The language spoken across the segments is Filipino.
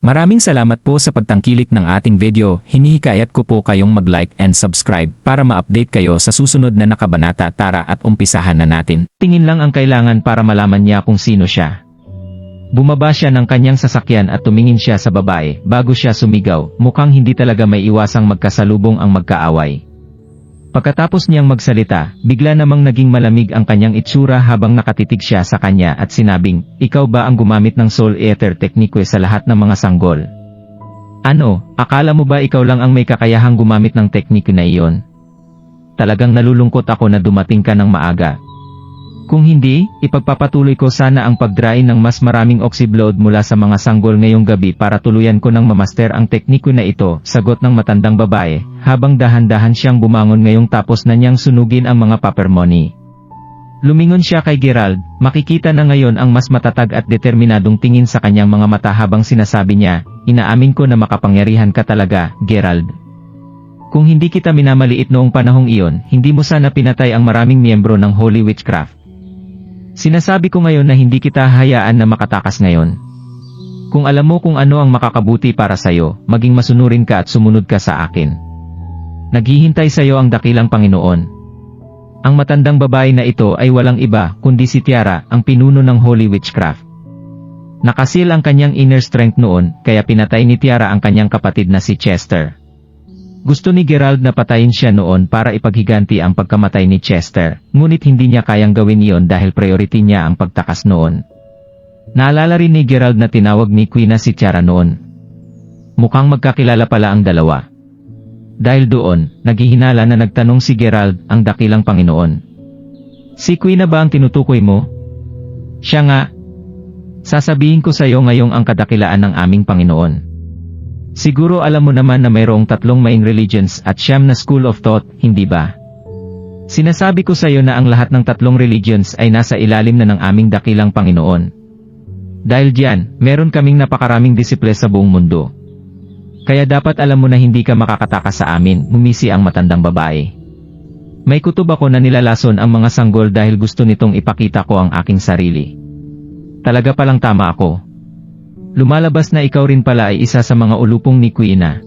Maraming salamat po sa pagtangkilik ng ating video. Hinihikayat ko po kayong mag-like and subscribe para ma-update kayo sa susunod na nakabanata. Tara at umpisahan na natin. Tingin lang ang kailangan para malaman niya kung sino siya. Bumaba siya ng kanyang sasakyan at tumingin siya sa babae bago siya sumigaw. Mukhang hindi talaga may iwasang magkasalubong ang magkaaway. Pagkatapos niyang magsalita, bigla namang naging malamig ang kanyang itsura habang nakatitig siya sa kanya at sinabing, "Ikaw ba ang gumamit ng Soul Eater Technique sa lahat ng mga sanggol? Ano, akala mo ba ikaw lang ang may kakayahang gumamit ng tekniko na iyon? Talagang nalulungkot ako na dumating ka ng maaga. Kung hindi, ipagpapatuloy ko sana ang pagdrain ng mas maraming oxyblood mula sa mga sanggol ngayong gabi para tuluyan ko ng mamaster ang tekniko na ito," sagot ng matandang babae, habang dahan-dahan siyang bumangon ngayong tapos na niyang sunugin ang mga papermoney. Lumingon siya kay Gerald, makikita na ngayon ang mas matatag at determinadong tingin sa kanyang mga mata habang sinasabi niya, "Inaamin ko na makapangyarihan ka talaga, Gerald. Kung hindi kita minamaliit noong panahong iyon, hindi mo sana pinatay ang maraming miyembro ng Holy Witchcraft. Sinasabi ko ngayon na hindi kita hayaan na makatakas ngayon. Kung alam mo kung ano ang makakabuti para sayo, maging masunurin ka at sumunod ka sa akin. Naghihintay sayo ang dakilang Panginoon." Ang matandang babae na ito ay walang iba kundi si Tiara, ang pinuno ng Holy Witchcraft. Nakasil ang kanyang inner strength noon, kaya pinatay ni Tiara ang kanyang kapatid na si Chester. Gusto ni Gerald na patayin siya noon para ipaghiganti ang pagkamatay ni Chester, ngunit hindi niya kayang gawin iyon dahil priority niya ang pagtakas noon. Naalala rin ni Gerald na tinawag ni Queen na si Tiara noon. Mukhang magkakilala pala ang dalawa. Dahil doon, naghihinala na nagtanong si Gerald, ang dakilang Panginoon. "Si Queen na ba ang tinutukoy mo?" "Siya nga. Sasabihin ko sa iyo ngayong ang kadakilaan ng aming Panginoon. Siguro alam mo naman na mayroong 3 main religions at 9 na school of thought, hindi ba? Sinasabi ko sa iyo na ang lahat ng 3 religions ay nasa ilalim na ng aming dakilang Panginoon. Dahil diyan, meron kaming napakaraming disiple sa buong mundo. Kaya dapat alam mo na hindi ka makakatakas sa amin," ngumisi ang matandang babae. "May kutob ako na nilalason ang mga sanggol dahil gusto nitong ipakita ko ang aking sarili. Talaga palang tama ako. Lumalabas na ikaw rin pala ay isa sa mga ulupong ni Quina.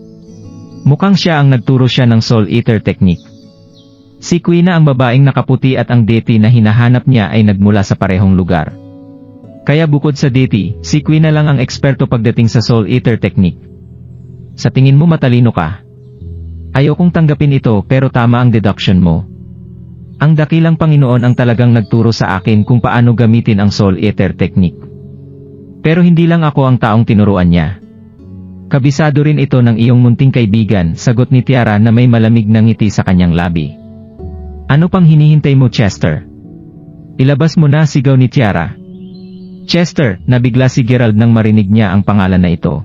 Mukhang siya ang nagturo siya ng Soul Eater Technique." Si Quina ang babaeng nakaputi at ang deity na hinahanap niya ay nagmula sa parehong lugar. Kaya bukod sa deity, si Quina lang ang eksperto pagdating sa Soul Eater Technique. Sa tingin mo matalino ka? Ayokong tanggapin ito pero tama ang deduction mo. Ang dakilang Panginoon ang talagang nagturo sa akin kung paano gamitin ang Soul Eater Technique. Pero hindi lang ako ang taong tinuruan niya. Kabisado rin ito ng iyong munting kaibigan, sagot ni Tiara na may malamig na ngiti sa kanyang labi. "Ano pang hinihintay mo, Chester? Ilabas mo na," sigaw ni Tiara. "Chester," nabigla si Gerald nang marinig niya ang pangalan na ito.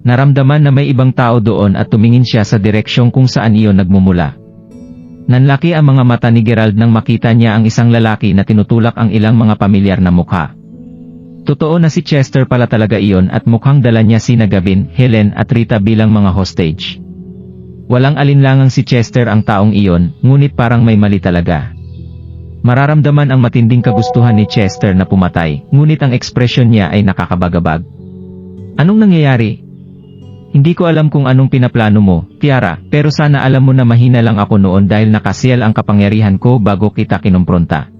Naramdaman na may ibang tao doon at tumingin siya sa direksyong kung saan iyon nagmumula. Nanlaki ang mga mata ni Gerald nang makita niya ang isang lalaki na tinutulak ang ilang mga pamilyar na mukha. Totoo na si Chester pala talaga iyon at mukhang dala niya sina Gavin, Helen at Rita bilang mga hostage. Walang alinlangang si Chester ang taong iyon, ngunit parang may mali talaga. Mararamdaman ang matinding kagustuhan ni Chester na pumatay, ngunit ang ekspresyon niya ay nakakabagabag. "Anong nangyayari? Hindi ko alam kung anong pinaplano mo, Tiara, pero sana alam mo na mahina lang ako noon dahil nakasiel ang kapangyarihan ko bago kita kinumpronta.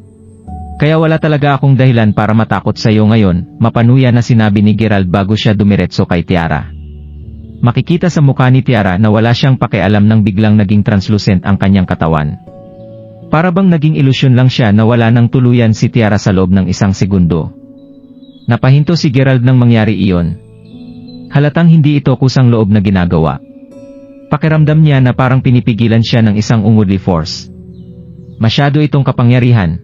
Kaya wala talaga akong dahilan para matakot sa iyo ngayon," mapanuya na sinabi ni Gerald bago siya dumiretso kay Tiara. Makikita sa mukha ni Tiara na wala siyang pakialam nang biglang naging translucent ang kanyang katawan. Para bang naging ilusyon lang siya na wala nang tuluyan si Tiara sa loob ng 1 segundo. Napahinto si Gerald nang mangyari iyon. Halatang hindi ito kusang loob na ginagawa. Pakiramdam niya na parang pinipigilan siya ng isang ungodly force. Masyado itong kapangyarihan.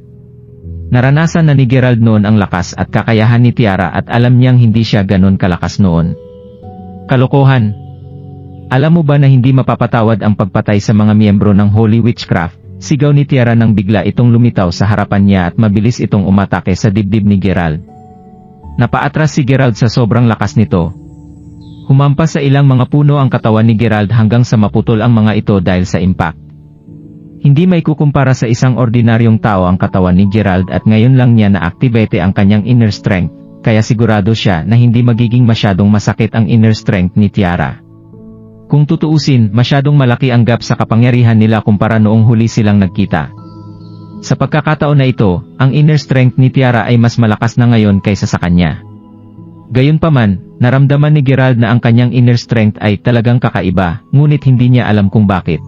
Naranasan na ni Gerald noon ang lakas at kakayahan ni Tiara at alam niyang hindi siya ganon kalakas noon. Kalokohan! Alam mo ba na hindi mapapatawad ang pagpatay sa mga miyembro ng Holy Witchcraft? Sigaw ni Tiara nang bigla itong lumitaw sa harapan niya at mabilis itong umatake sa dibdib ni Gerald. Napaatras si Gerald sa sobrang lakas nito. Humampas sa ilang mga puno ang katawan ni Gerald hanggang sa maputol ang mga ito dahil sa impact. Hindi may kukumpara sa isang ordinaryong tao ang katawan ni Gerald at ngayon lang niya na-activate ang kanyang inner strength, kaya sigurado siya na hindi magiging masyadong masakit ang inner strength ni Tiara. Kung tutuusin, masyadong malaki ang gap sa kapangyarihan nila kumpara noong huli silang nagkita. Sa pagkakataon na ito, ang inner strength ni Tiara ay mas malakas na ngayon kaysa sa kanya. Gayunpaman, naramdaman ni Gerald na ang kanyang inner strength ay talagang kakaiba, ngunit hindi niya alam kung bakit.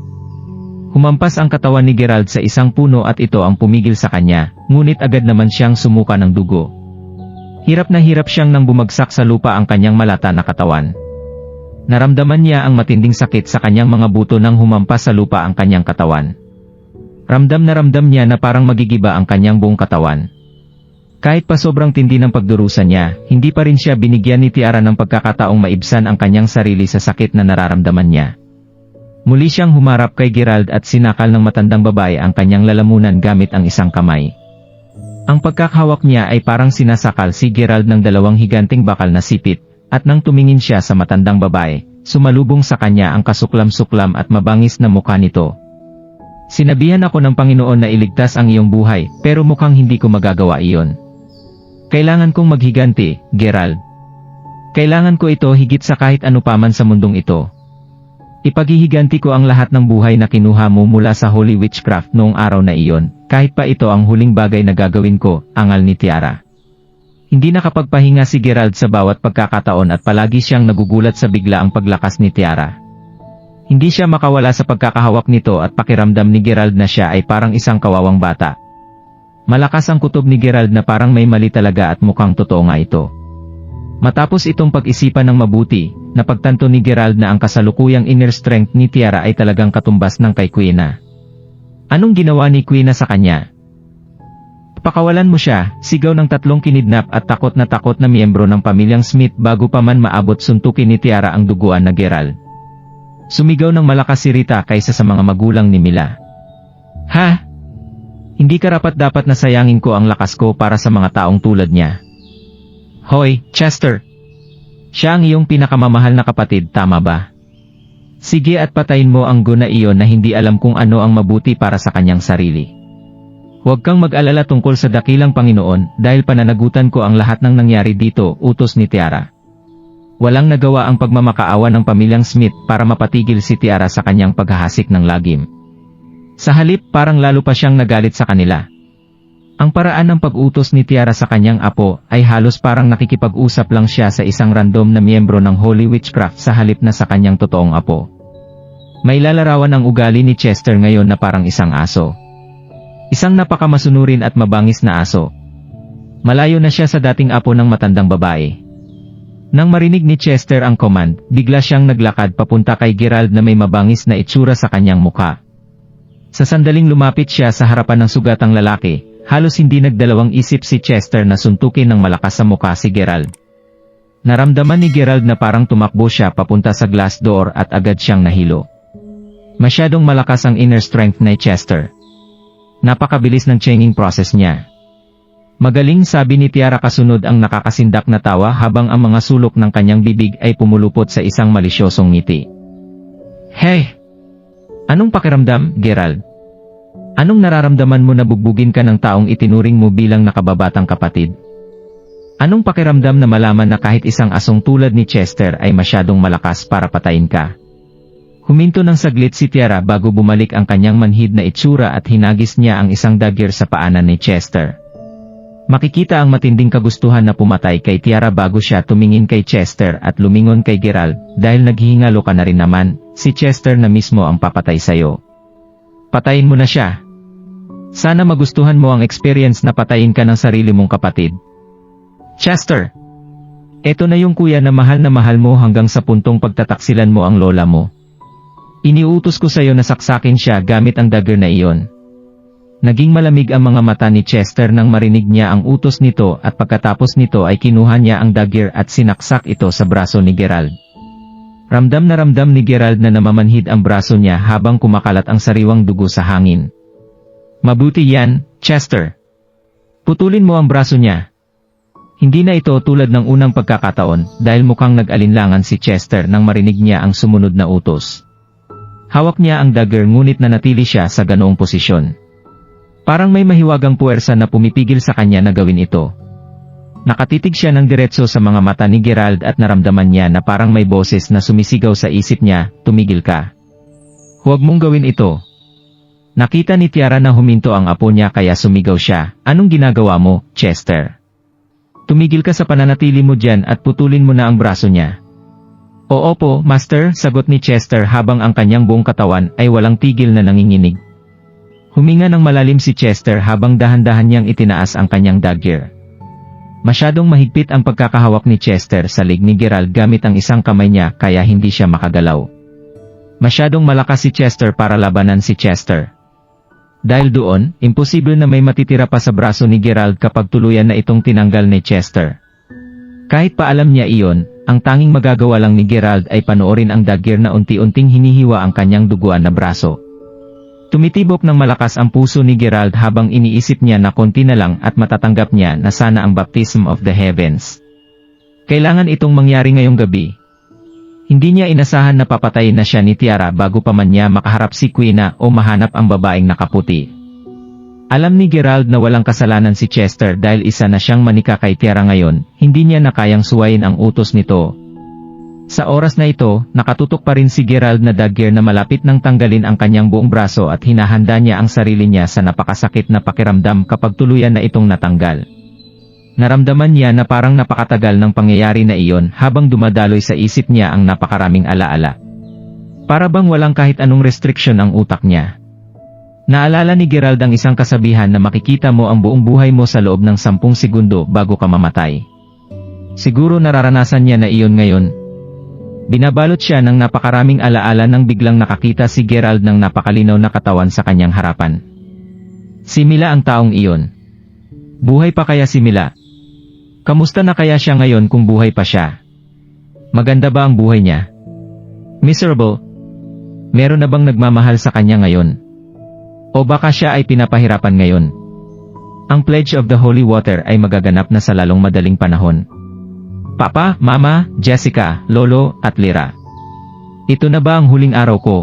Humampas ang katawan ni Gerald sa isang puno at ito ang pumigil sa kanya, ngunit agad naman siyang sumuka ng dugo. Hirap na hirap siyang nang bumagsak sa lupa ang kanyang malata na katawan. Naramdaman niya ang matinding sakit sa kanyang mga buto nang humampas sa lupa ang kanyang katawan. Ramdam na ramdam niya na parang magigiba ang kanyang buong katawan. Kahit pa sobrang tindi ng pagdurusa niya, hindi pa rin siya binigyan ni Tiara ng pagkakataong maibsan ang kanyang sarili sa sakit na nararamdaman niya. Muli siyang humarap kay Gerald at sinakal ng matandang babae ang kanyang lalamunan gamit ang isang kamay. Ang pagkakahawak niya ay parang sinasakal si Gerald ng dalawang higanting bakal na sipit. At nang tumingin siya sa matandang babae, sumalubong sa kanya ang kasuklam-suklam at mabangis na mukha nito. Sinabihan ako ng Panginoon na iligtas ang iyong buhay, pero mukhang hindi ko magagawa iyon. Kailangan kong maghiganti, Gerald. Kailangan ko ito higit sa kahit ano paman sa mundong ito. Ipaghihiganti ko ang lahat ng buhay na kinuha mo mula sa Holy Witchcraft noong araw na iyon, kahit pa ito ang huling bagay na gagawin ko, angal ni Tiara. Hindi nakapagpahinga si Gerald sa bawat pagkakataon at palagi siyang nagugulat sa biglaang paglakas ni Tiara. Hindi siya makawala sa pagkakahawak nito at pakiramdam ni Gerald na siya ay parang isang kawawang bata. Malakas ang kutob ni Gerald na parang may mali talaga at mukhang totoo nga ito. Matapos itong pag-isipan ng mabuti, napagtanto ni Gerald na ang kasalukuyang inner strength ni Tiara ay talagang katumbas ng kay Quina. Anong ginawa ni Quina sa kanya? Pakawalan mo siya, sigaw ng tatlong kinidnap at takot na miyembro ng pamilyang Smith bago pa man maabot suntukin ni Tiara ang duguan na Gerald. Sumigaw ng malakas si Rita kaysa sa mga magulang ni Mila. Ha? Hindi karapat-dapat na sayangin ko ang lakas ko para sa mga taong tulad niya. Hoy, Chester! Siya ang iyong pinakamamahal na kapatid, tama ba? Sige at patayin mo ang guna iyon na hindi alam kung ano ang mabuti para sa kanyang sarili. Huwag kang mag-alala tungkol sa dakilang Panginoon, dahil pananagutan ko ang lahat ng nangyari dito, utos ni Tiara. Walang nagawa ang pagmamakaawa ng pamilyang Smith para mapatigil si Tiara sa kanyang paghahasik ng lagim. Sa halip, parang lalo pa siyang nagalit sa kanila. Ang paraan ng pag-utos ni Tiara sa kanyang apo ay halos parang nakikipag-usap lang siya sa isang random na miyembro ng Holy Witchcraft sa halip na sa kanyang totoong apo. May lalarawan ang ugali ni Chester ngayon na parang isang aso. Isang napakamasunurin at mabangis na aso. Malayo na siya sa dating apo ng matandang babae. Nang marinig ni Chester ang command, bigla siyang naglakad papunta kay Gerald na may mabangis na itsura sa kanyang mukha. Sa sandaling lumapit siya sa harapan ng sugatang lalaki, halos hindi nagdalawang isip si Chester na suntukin ng malakas sa mukha si Gerald. Naramdaman ni Gerald na parang tumakbo siya papunta sa glass door at agad siyang nahilo. Masyadong malakas ang inner strength ni Chester. Napakabilis ng changing process niya. Magaling, sabi ni Tiara kasunod ang nakakasindak na tawa habang ang mga sulok ng kanyang bibig ay pumulupot sa isang malisyosong ngiti. Hey! Anong pakiramdam, Gerald? Anong nararamdaman mo na bugbugin ka ng taong itinuring mo bilang nakababatang kapatid? Anong pakiramdam na malaman na kahit isang asong tulad ni Chester ay masyadong malakas para patayin ka? Huminto ng saglit si Tiara bago bumalik ang kanyang manhid na itsura at hinagis niya ang isang dagger sa paanan ni Chester. Makikita ang matinding kagustuhan na pumatay kay Tiara bago siya tumingin kay Chester at lumingon kay Gerald, dahil naghihingalo ka na rin naman, si Chester na mismo ang papatay sayo. Patayin mo na siya. Sana magustuhan mo ang experience na patayin ka ng sarili mong kapatid. Chester! Eto na yung kuya na mahal mo hanggang sa puntong pagtataksilan mo ang lola mo. Iniutos ko sayo na saksakin siya gamit ang dagger na iyon. Naging malamig ang mga mata ni Chester nang marinig niya ang utos nito at pagkatapos nito ay kinuha niya ang dagger at sinaksak ito sa braso ni Gerald. Ramdam na ramdam ni Gerald na namamanhid ang braso niya habang kumakalat ang sariwang dugo sa hangin. Mabuti yan, Chester. Putulin mo ang braso niya. Hindi na ito tulad ng unang pagkakataon dahil mukhang nag-alinlangan si Chester nang marinig niya ang sumunod na utos. Hawak niya ang dagger ngunit nanatili siya sa ganoong posisyon. Parang may mahiwagang puwersa na pumipigil sa kanya na gawin ito. Nakatitig siya ng diretso sa mga mata ni Gerald at naramdaman niya na parang may boses na sumisigaw sa isip niya, tumigil ka. Huwag mong gawin ito. Nakita ni Tiara na huminto ang apo niya kaya sumigaw siya, anong ginagawa mo, Chester? Tumigil ka sa pananatili mo dyan at putulin mo na ang braso niya. Oo po, Master, sagot ni Chester habang ang kanyang buong katawan ay walang tigil na nanginginig. Huminga ng malalim si Chester habang dahan-dahan niyang itinaas ang kanyang dagger. Masyadong mahigpit ang pagkakahawak ni Chester sa leg ni Gerald gamit ang isang kamay niya kaya hindi siya makagalaw. Masyadong malakas si Chester para labanan si Chester. Dahil doon, imposible na may matitira pa sa braso ni Gerald kapag tuluyan na itong tinanggal ni Chester. Kahit pa alam niya iyon, ang tanging magagawa lang ni Gerald ay panoorin ang dagger na unti-unting hinihiwa ang kanyang duguan na braso. Tumitibok ng malakas ang puso ni Gerald habang iniisip niya na konti na lang at matatanggap niya na sana ang baptism of the heavens. Kailangan itong mangyari ngayong gabi. Hindi niya inasahan na papatayin na siya ni Tiara bago pa man niya makaharap si Quina o mahanap ang babaeng nakaputi. Alam ni Gerald na walang kasalanan si Chester dahil isa na siyang manika kay Tiara ngayon, hindi niya na kayang suwayin ang utos nito. Sa oras na ito, nakatutok pa rin si Gerald na dagger na malapit nang tanggalin ang kanyang buong braso at hinahanda niya ang sarili niya sa napakasakit na pakiramdam kapag tuluyan na itong natanggal. Naramdaman niya na parang napakatagal ng pangyayari na iyon habang dumadaloy sa isip niya ang napakaraming alaala. Para bang walang kahit anong restriction ang utak niya. Naalala ni Gerald ang isang kasabihan na makikita mo ang buong buhay mo sa loob ng 10 segundo bago ka mamatay. Siguro nararanasan niya na iyon ngayon. Binabalot siya ng napakaraming alaala nang biglang nakakita si Gerald ng napakalinaw na katawan sa kanyang harapan. Si Mila ang taong iyon. Buhay pa kaya si Mila? Kamusta na kaya siya ngayon kung buhay pa siya? Maganda ba ang buhay niya? Miserable? Meron na bang nagmamahal sa kanya ngayon? O baka siya ay pinapahirapan ngayon? Ang Pledge of the Holy Water ay magaganap na sa lalong madaling panahon. Papa, Mama, Jessica, Lolo, at Lira. Ito na ba ang huling araw ko?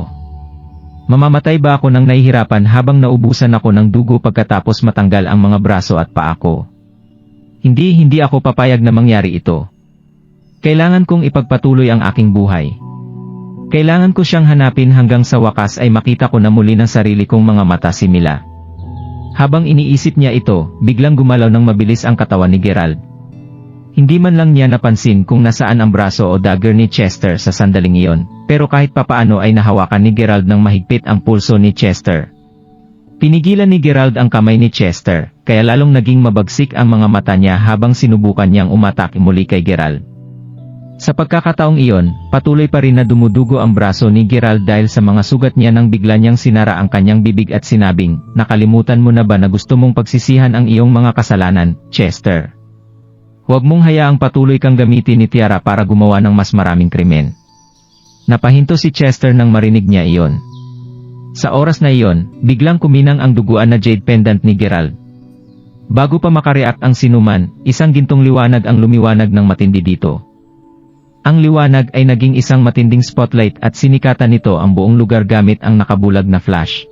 Mamamatay ba ako nang nahihirapan habang naubusan ako ng dugo pagkatapos matanggal ang mga braso at paa ko? Hindi ako papayag na mangyari ito. Kailangan kong ipagpatuloy ang aking buhay. Kailangan ko siyang hanapin hanggang sa wakas ay makita ko na muli ng sarili kong mga mata si Mila. Habang iniisip niya ito, biglang gumalaw ng mabilis ang katawan ni Gerald. Hindi man lang niya napansin kung nasaan ang braso o dagger ni Chester sa sandaling iyon, pero kahit papaano ay nahawakan ni Gerald ng mahigpit ang pulso ni Chester. Pinigilan ni Gerald ang kamay ni Chester, kaya lalong naging mabagsik ang mga mata niya habang sinubukan niyang umatake muli kay Gerald. Sa pagkakataong iyon, patuloy pa rin na dumudugo ang braso ni Gerald dahil sa mga sugat niya nang bigla niyang sinara ang kanyang bibig at sinabing, nakalimutan mo na ba na gusto mong pagsisihan ang iyong mga kasalanan, Chester? Huwag mong hayaang patuloy kang gamitin ni Tiara para gumawa ng mas maraming krimen. Napahinto si Chester nang marinig niya iyon. Sa oras na iyon, biglang kuminang ang duguan na jade pendant ni Gerald. Bago pa makareact ang sinuman, isang gintong liwanag ang lumiwanag ng matindi dito. Ang liwanag ay naging isang matinding spotlight at sinikatan nito ang buong lugar gamit ang nakabulag na flash.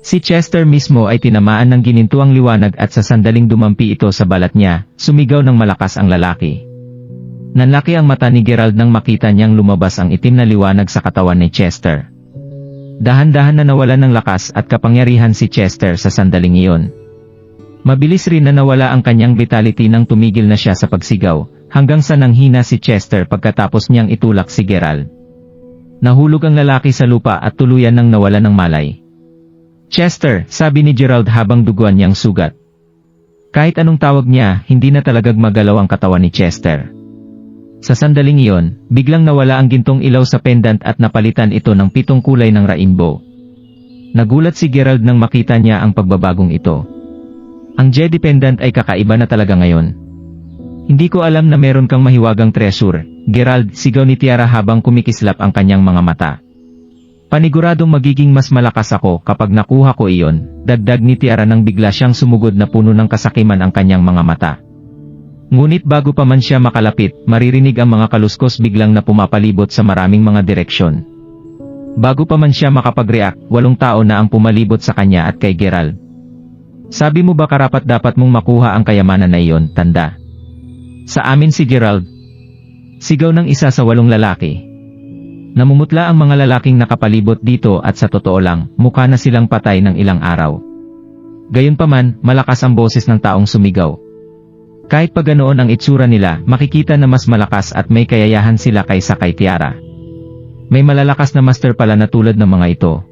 Si Chester mismo ay tinamaan ng ginintuang liwanag at sa sandaling dumampi ito sa balat niya, sumigaw ng malakas ang lalaki. Nanlaki ang mata ni Gerald nang makita niyang lumabas ang itim na liwanag sa katawan ni Chester. Dahan-dahan na nawalan ng lakas at kapangyarihan si Chester sa sandaling iyon. Mabilis rin na nawala ang kanyang vitality nang tumigil na siya sa pagsigaw, hanggang sa nanghina si Chester pagkatapos niyang itulak si Gerald. Nahulog ang lalaki sa lupa at tuluyan nang nawala ng malay. Chester, sabi ni Gerald habang duguan niyang sugat. Kahit anong tawag niya, hindi na talagang magalaw ang katawan ni Chester. Sa sandaling iyon, biglang nawala ang gintong ilaw sa pendant at napalitan ito ng 7 kulay ng rainbow. Nagulat si Gerald nang makita niya ang pagbabagong ito. Ang Jedi pendant ay kakaiba na talaga ngayon. Hindi ko alam na meron kang mahiwagang treasure, Gerald, sigaw ni Tiara habang kumikislap ang kanyang mga mata. Paniguradong magiging mas malakas ako kapag nakuha ko iyon, dagdag ni Tiara nang bigla siyang sumugod na puno ng kasakiman ang kanyang mga mata. Ngunit bago pa man siya makalapit, maririnig ang mga kaluskos biglang na pumapalibot sa maraming mga direksyon. Bago pa man siya makapag-react, 8 tao na ang pumalibot sa kanya at kay Gerald. Sabi mo ba karapat dapat mong makuha ang kayamanan na iyon, tanda? Sa amin si Gerald. Sigaw ng isa sa 8 lalaki. Namumutla ang mga lalaking nakapalibot dito at sa totoo lang, mukha na silang patay ng ilang araw. Gayunpaman, malakas ang boses ng taong sumigaw. Kahit pa ganoon ang itsura nila, makikita na mas malakas at may kayayahan sila kaysa kay Tiara. May malalakas na master pala na tulad ng mga ito.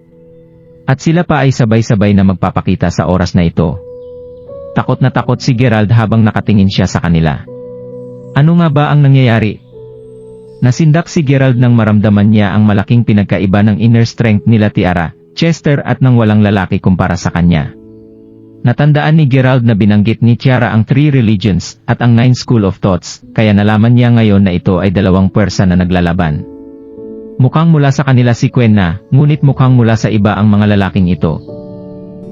At sila pa ay sabay-sabay na magpapakita sa oras na ito. Takot na takot si Gerald habang nakatingin siya sa kanila. Ano nga ba ang nangyayari? Nasindak si Gerald nang maramdaman niya ang malaking pinagkaiba ng inner strength nila Tiara, Chester at ng walang lalaki kumpara sa kanya. Natandaan ni Gerald na binanggit ni Tiara ang 3 religions at ang 9 school of thoughts, kaya nalaman niya ngayon na ito ay 2 puwersa na naglalaban. Mukhang mula sa kanila si Quen na, ngunit mukhang mula sa iba ang mga lalaking ito.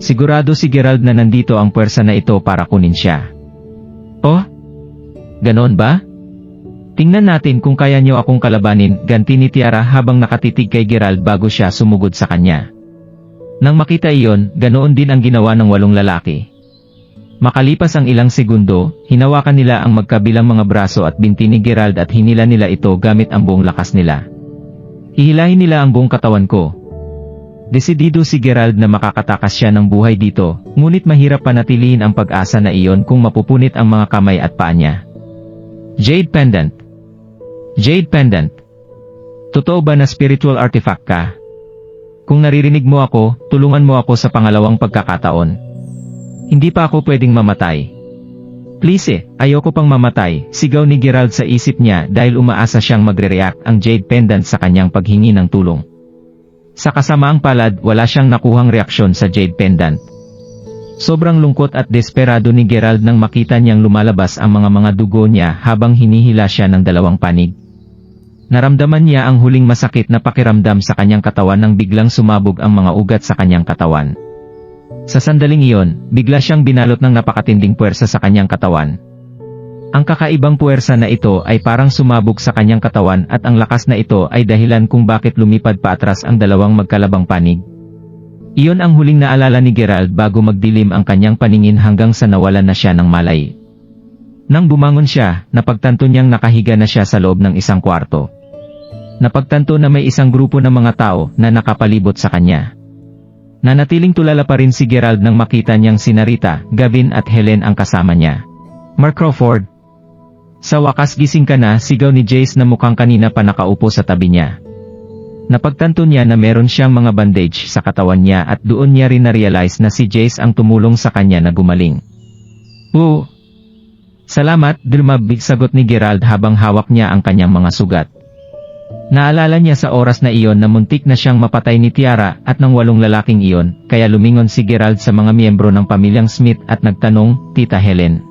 Sigurado si Gerald na nandito ang puwersa na ito para kunin siya. Oh? Ganon ba? Tingnan natin kung kaya niyo akong kalabanin, ganti ni Tiara habang nakatitig kay Gerald bago siya sumugod sa kanya. Nang makita iyon, ganoon din ang ginawa ng 8 lalaki. Makalipas ang ilang segundo, hinawakan nila ang magkabilang mga braso at binti ni Gerald at hinila nila ito gamit ang buong lakas nila. Hihilahin nila ang buong katawan ko. Desidido si Gerald na makakatakas siya ng buhay dito, ngunit mahirap panatilihin ang pag-asa na iyon kung mapupunit ang mga kamay at paa niya. Jade Pendant. Jade Pendant. Totoo ba na spiritual artifact ka? Kung naririnig mo ako, tulungan mo ako sa pangalawang pagkakataon. Hindi pa ako pwedeng mamatay. Please ayoko pang mamatay, sigaw ni Gerald sa isip niya dahil umaasa siyang magre-react ang Jade Pendant sa kanyang paghingi ng tulong. Sa kasamaang palad, wala siyang nakuhang reaksyon sa Jade Pendant. Sobrang lungkot at desperado ni Gerald nang makita niyang lumalabas ang mga dugo niya habang hinihila siya ng 2 panig. Naramdaman niya ang huling masakit na pakiramdam sa kanyang katawan nang biglang sumabog ang mga ugat sa kanyang katawan. Sa sandaling iyon, bigla siyang binalot ng napakatinding puwersa sa kanyang katawan. Ang kakaibang puwersa na ito ay parang sumabog sa kanyang katawan at ang lakas na ito ay dahilan kung bakit lumipad paatras ang 2 magkalabang panig. Iyon ang huling naalala ni Gerald bago magdilim ang kanyang paningin hanggang sa nawalan na siya ng malay. Nang bumangon siya, napagtanto niyang nakahiga na siya sa loob ng isang kwarto. Napagtanto na may isang grupo ng mga tao na nakapalibot sa kanya. Nanatiling tulala pa rin si Gerald nang makita niyang si Narita, Gavin at Helen ang kasama niya. Mark Crawford. Sa wakas gising ka na, sigaw ni Jace na mukhang kanina pa nakaupo sa tabi niya. Napagtanto niya na meron siyang mga bandage sa katawan niya at doon niya rin na-realize na si Jace ang tumulong sa kanya na gumaling. Oo. Salamat, Dilmab, sagot ni Gerald habang hawak niya ang kanyang mga sugat. Naalala niya sa oras na iyon na muntik na siyang mapatay ni Tiara at ng 8 lalaking iyon, kaya lumingon si Gerald sa mga miyembro ng pamilyang Smith at nagtanong, Tita Helen.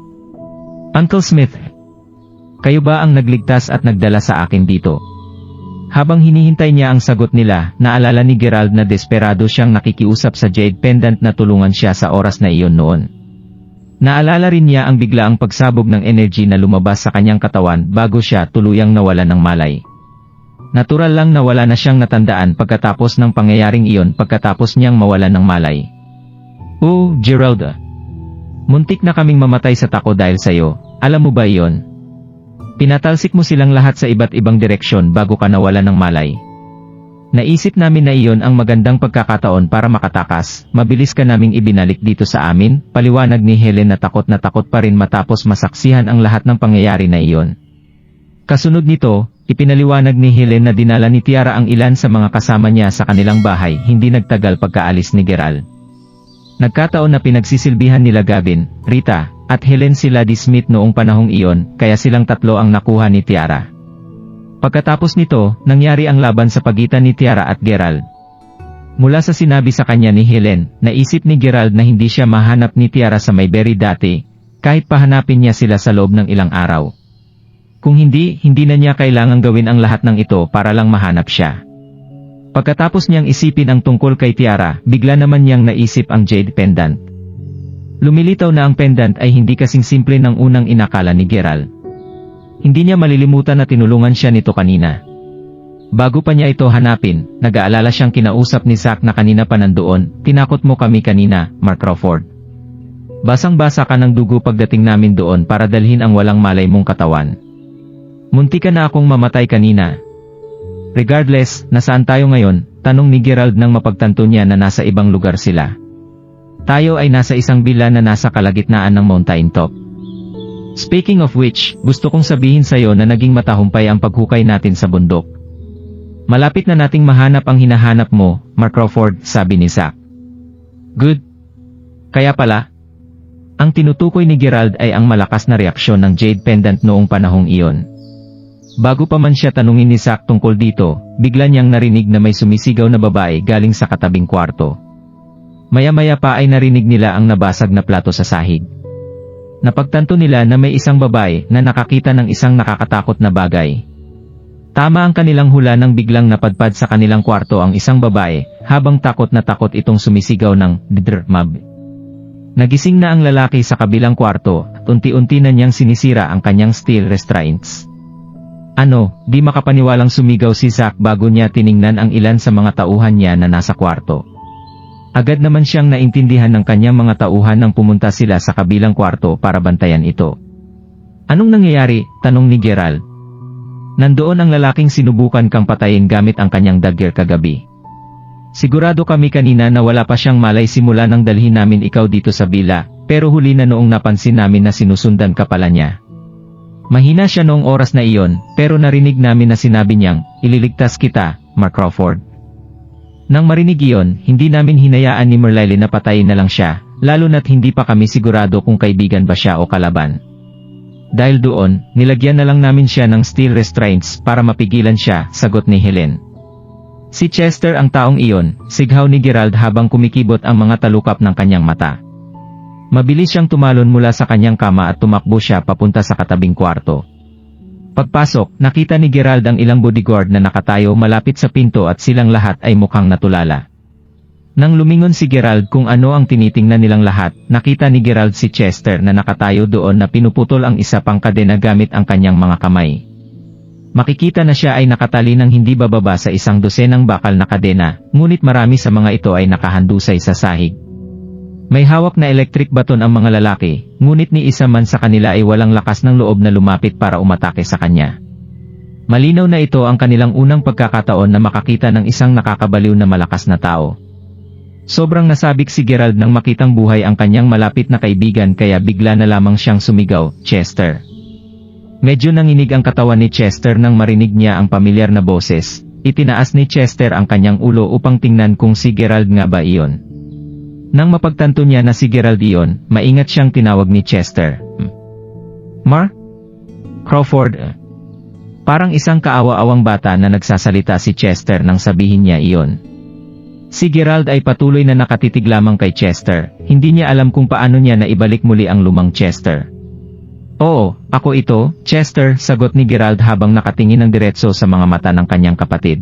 Uncle Smith, kayo ba ang nagligtas at nagdala sa akin dito? Habang hinihintay niya ang sagot nila, naalala ni Gerald na desperado siyang nakikiusap sa Jade Pendant na tulungan siya sa oras na iyon noon. Naalala rin niya ang biglaang pagsabog ng energy na lumabas sa kanyang katawan bago siya tuluyang nawalan ng malay. Natural lang na wala na siyang natandaan pagkatapos ng pangyayaring iyon pagkatapos niyang mawalan ng malay. Oh, Gerald. Muntik na kaming mamatay sa tako dahil sa'yo, alam mo ba iyon? Pinatalsik mo silang lahat sa iba't ibang direksyon bago ka nawalan ng malay. Naisip namin na iyon ang magandang pagkakataon para makatakas, mabilis ka naming ibinalik dito sa amin, paliwanag ni Helen na takot pa rin matapos masaksihan ang lahat ng pangyayari na iyon. Kasunod nito, ipinaliwanag ni Helen na dinala ni Tiara ang ilan sa mga kasama niya sa kanilang bahay hindi nagtagal pagkaalis ni Gerald. Nagkataon na pinagsisilbihan nila Gavin, Rita, at Helen si Laddie Smith noong panahong iyon, kaya silang 3 ang nakuha ni Tiara. Pagkatapos nito, nangyari ang laban sa pagitan ni Tiara at Gerald. Mula sa sinabi sa kanya ni Helen, naisip ni Gerald na hindi siya mahanap ni Tiara sa Mayberry dati, kahit pahanapin niya sila sa loob ng ilang araw. Kung hindi na niya kailangang gawin ang lahat ng ito para lang mahanap siya. Pagkatapos niyang isipin ang tungkol kay Tiara, bigla naman niyang naisip ang Jade Pendant. Lumilitaw na ang pendant ay hindi kasing simple ng unang inakala ni Gerald. Hindi niya malilimutan na tinulungan siya nito kanina. Bago pa niya ito hanapin, nag-aalala siyang kinausap ni Zack na kanina pa nandoon, tinakot mo kami kanina, Mark Crawford. Basang-basa ka ng dugo pagdating namin doon para dalhin ang walang malay mong katawan. Munti ka na akong mamatay kanina. Regardless, nasaan tayo ngayon? Tanong ni Gerald nang mapagtanto niya na nasa ibang lugar sila. Tayo ay nasa isang villa na nasa kalagitnaan ng mountain top. Speaking of which, gusto kong sabihin sa'yo na naging matahumpay ang paghukay natin sa bundok. Malapit na nating mahanap ang hinahanap mo, Mark Crawford, sabi ni Zack. Good. Kaya pala, ang tinutukoy ni Gerald ay ang malakas na reaksyon ng Jade Pendant noong panahong iyon. Bago pa man siya tanungin ni Zack tungkol dito, bigla niyang narinig na may sumisigaw na babae galing sa katabing kwarto. Maya-maya pa ay narinig nila ang nabasag na plato sa sahig. Napagtanto nila na may isang babae na nakakita ng isang nakakatakot na bagay. Tama ang kanilang hula nang biglang napadpad sa kanilang kwarto ang isang babae, habang takot na takot itong sumisigaw ng "Drmab." Nagising na ang lalaki sa kabilang kwarto, at unti-unti na niyang sinisira ang kanyang steel restraints. Di makapaniwalang sumigaw si Zack bago niya tiningnan ang ilan sa mga tauhan niya na nasa kwarto. Agad naman siyang naintindihan ng kanyang mga tauhan nang pumunta sila sa kabilang kwarto para bantayan ito. Anong nangyayari? Tanong ni Gerald. Nandoon ang lalaking sinubukan kang patayin gamit ang kanyang dagger kagabi. Sigurado kami kanina na wala pa siyang malay simula nang dalhin namin ikaw dito sa villa, pero huli na noong napansin namin na sinusundan ka pala niya. Mahina siya noong oras na iyon, pero narinig namin na sinabi niyang, "Ililigtas kita, Mark Crawford." Nang marinig iyon, hindi namin hinayaan ni Merlyle na patayin na lang siya, lalo na't hindi pa kami sigurado kung kaibigan ba siya o kalaban. Dahil doon, nilagyan na lang namin siya ng steel restraints para mapigilan siya, sagot ni Helen. Si Chester ang taong iyon, sigaw ni Gerald habang kumikibot ang mga talukap ng kanyang mata. Mabilis siyang tumalon mula sa kanyang kama at tumakbo siya papunta sa katabing kwarto. Pagpasok, nakita ni Gerald ang ilang bodyguard na nakatayo malapit sa pinto at silang lahat ay mukhang natulala. Nang lumingon si Gerald kung ano ang tinitingnan nilang lahat, nakita ni Gerald si Chester na nakatayo doon na pinuputol ang isa pang kadena gamit ang kanyang mga kamay. Makikita na siya ay nakatali ng hindi bababa sa 100 bakal na kadena, ngunit marami sa mga ito ay nakahandusay sa sahig. May hawak na electric baton ang mga lalaki, ngunit ni isa man sa kanila ay walang lakas ng loob na lumapit para umatake sa kanya. Malinaw na ito ang kanilang unang pagkakataon na makakita ng isang nakakabaliw na malakas na tao. Sobrang nasabik si Gerald nang makitang buhay ang kanyang malapit na kaibigan kaya bigla na lamang siyang sumigaw, "Chester!" Medyo nanginig ang katawan ni Chester nang marinig niya ang pamilyar na boses. Itinaas ni Chester ang kanyang ulo upang tingnan kung si Gerald nga ba iyon. Nang mapagtanto niya na si Gerald iyon, maingat siyang tinawag ni Chester. "Mark Crawford." Parang isang kaawa-awang bata na nagsasalita si Chester nang sabihin niya iyon. Si Gerald ay patuloy na nakatitig lamang kay Chester, hindi niya alam kung paano niya naibalik muli ang lumang Chester. "Oo, ako ito, Chester," sagot ni Gerald habang nakatingin ng diretso sa mga mata ng kanyang kapatid.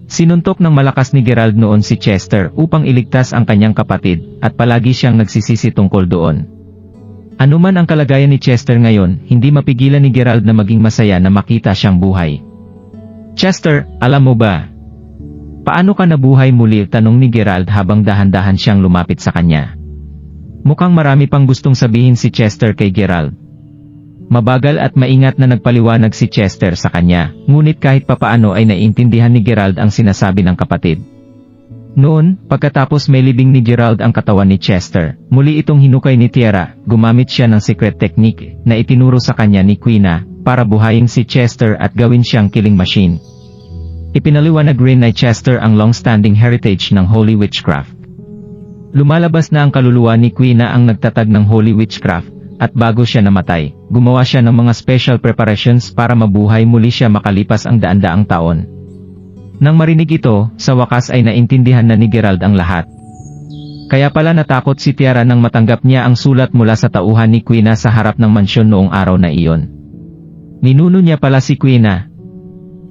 Sinuntok ng malakas ni Gerald noon si Chester upang iligtas ang kanyang kapatid, at palagi siyang nagsisisi tungkol doon. Anuman ang kalagayan ni Chester ngayon, hindi mapigilan ni Gerald na maging masaya na makita siyang buhay. "Chester, alam mo ba? Paano ka nabuhay muli?" tanong ni Gerald habang dahan-dahan siyang lumapit sa kanya. Mukhang marami pang gustong sabihin si Chester kay Gerald. Mabagal at maingat na nagpaliwanag si Chester sa kanya, ngunit kahit papaano ay naiintindihan ni Gerald ang sinasabi ng kapatid. Noon, pagkatapos may libing ni Gerald ang katawan ni Chester, muli itong hinukay ni Tierra, gumamit siya ng secret technique na itinuro sa kanya ni Quina para buhayin si Chester at gawin siyang killing machine. Ipinaliwanag rin ni Chester ang long-standing heritage ng Holy Witchcraft. Lumalabas na ang kaluluwa ni Quina ang nagtatag ng Holy Witchcraft, at bago siya namatay, gumawa siya ng mga special preparations para mabuhay muli siya makalipas ang daan-daang taon. Nang marinig ito, sa wakas ay naintindihan na ni Gerald ang lahat. Kaya pala natakot si Tiara nang matanggap niya ang sulat mula sa tauhan ni Quina sa harap ng mansyon noong araw na iyon. Ninuno niya pala si Quina.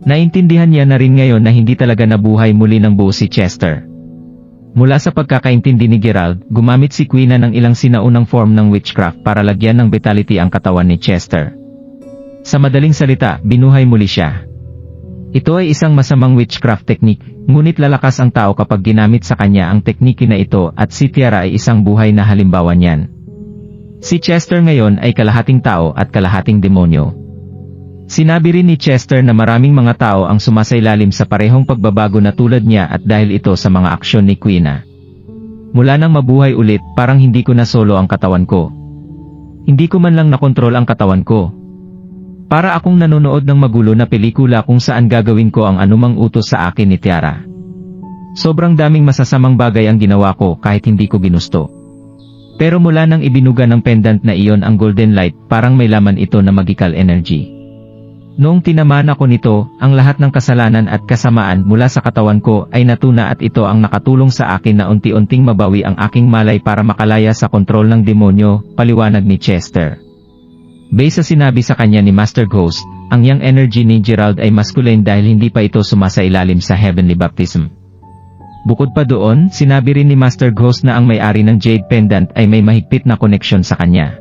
Naintindihan niya na rin ngayon na hindi talaga nabuhay muli ng buo si Chester. Mula sa pagkakaintindi ni Gerald, gumamit si Quina ng ilang sinaunang form ng witchcraft para lagyan ng vitality ang katawan ni Chester. Sa madaling salita, binuhay muli siya. Ito ay isang masamang witchcraft technique, ngunit lalakas ang tao kapag ginamit sa kanya ang teknike na ito at si Tiara ay isang buhay na halimbawa niyan. Si Chester ngayon ay kalahating tao at kalahating demonyo. Sinabi rin ni Chester na maraming mga tao ang sumasailalim sa parehong pagbabago na tulad niya at dahil ito sa mga aksyon ni Quina. Mula nang mabuhay ulit, parang hindi ko na solo ang katawan ko. Hindi ko man lang nakontrol ang katawan ko. Para akong nanonood ng magulo na pelikula kung saan gagawin ko ang anumang utos sa akin ni Tiara. Sobrang daming masasamang bagay ang ginawa ko kahit hindi ko ginusto. Pero mula nang ibinuga ng pendant na iyon ang golden light, parang may laman ito na magical energy. Noong tinamaan ako nito, ang lahat ng kasalanan at kasamaan mula sa katawan ko ay natuna at ito ang nakatulong sa akin na unti-unting mabawi ang aking malay para makalaya sa kontrol ng demonyo, paliwanag ni Chester. Base sa sinabi sa kanya ni Master Ghost, ang young energy ni Gerald ay masculine dahil hindi pa ito sumasailalim sa heavenly baptism. Bukod pa doon, sinabi rin ni Master Ghost na ang may-ari ng Jade Pendant ay may mahigpit na koneksyon sa kanya.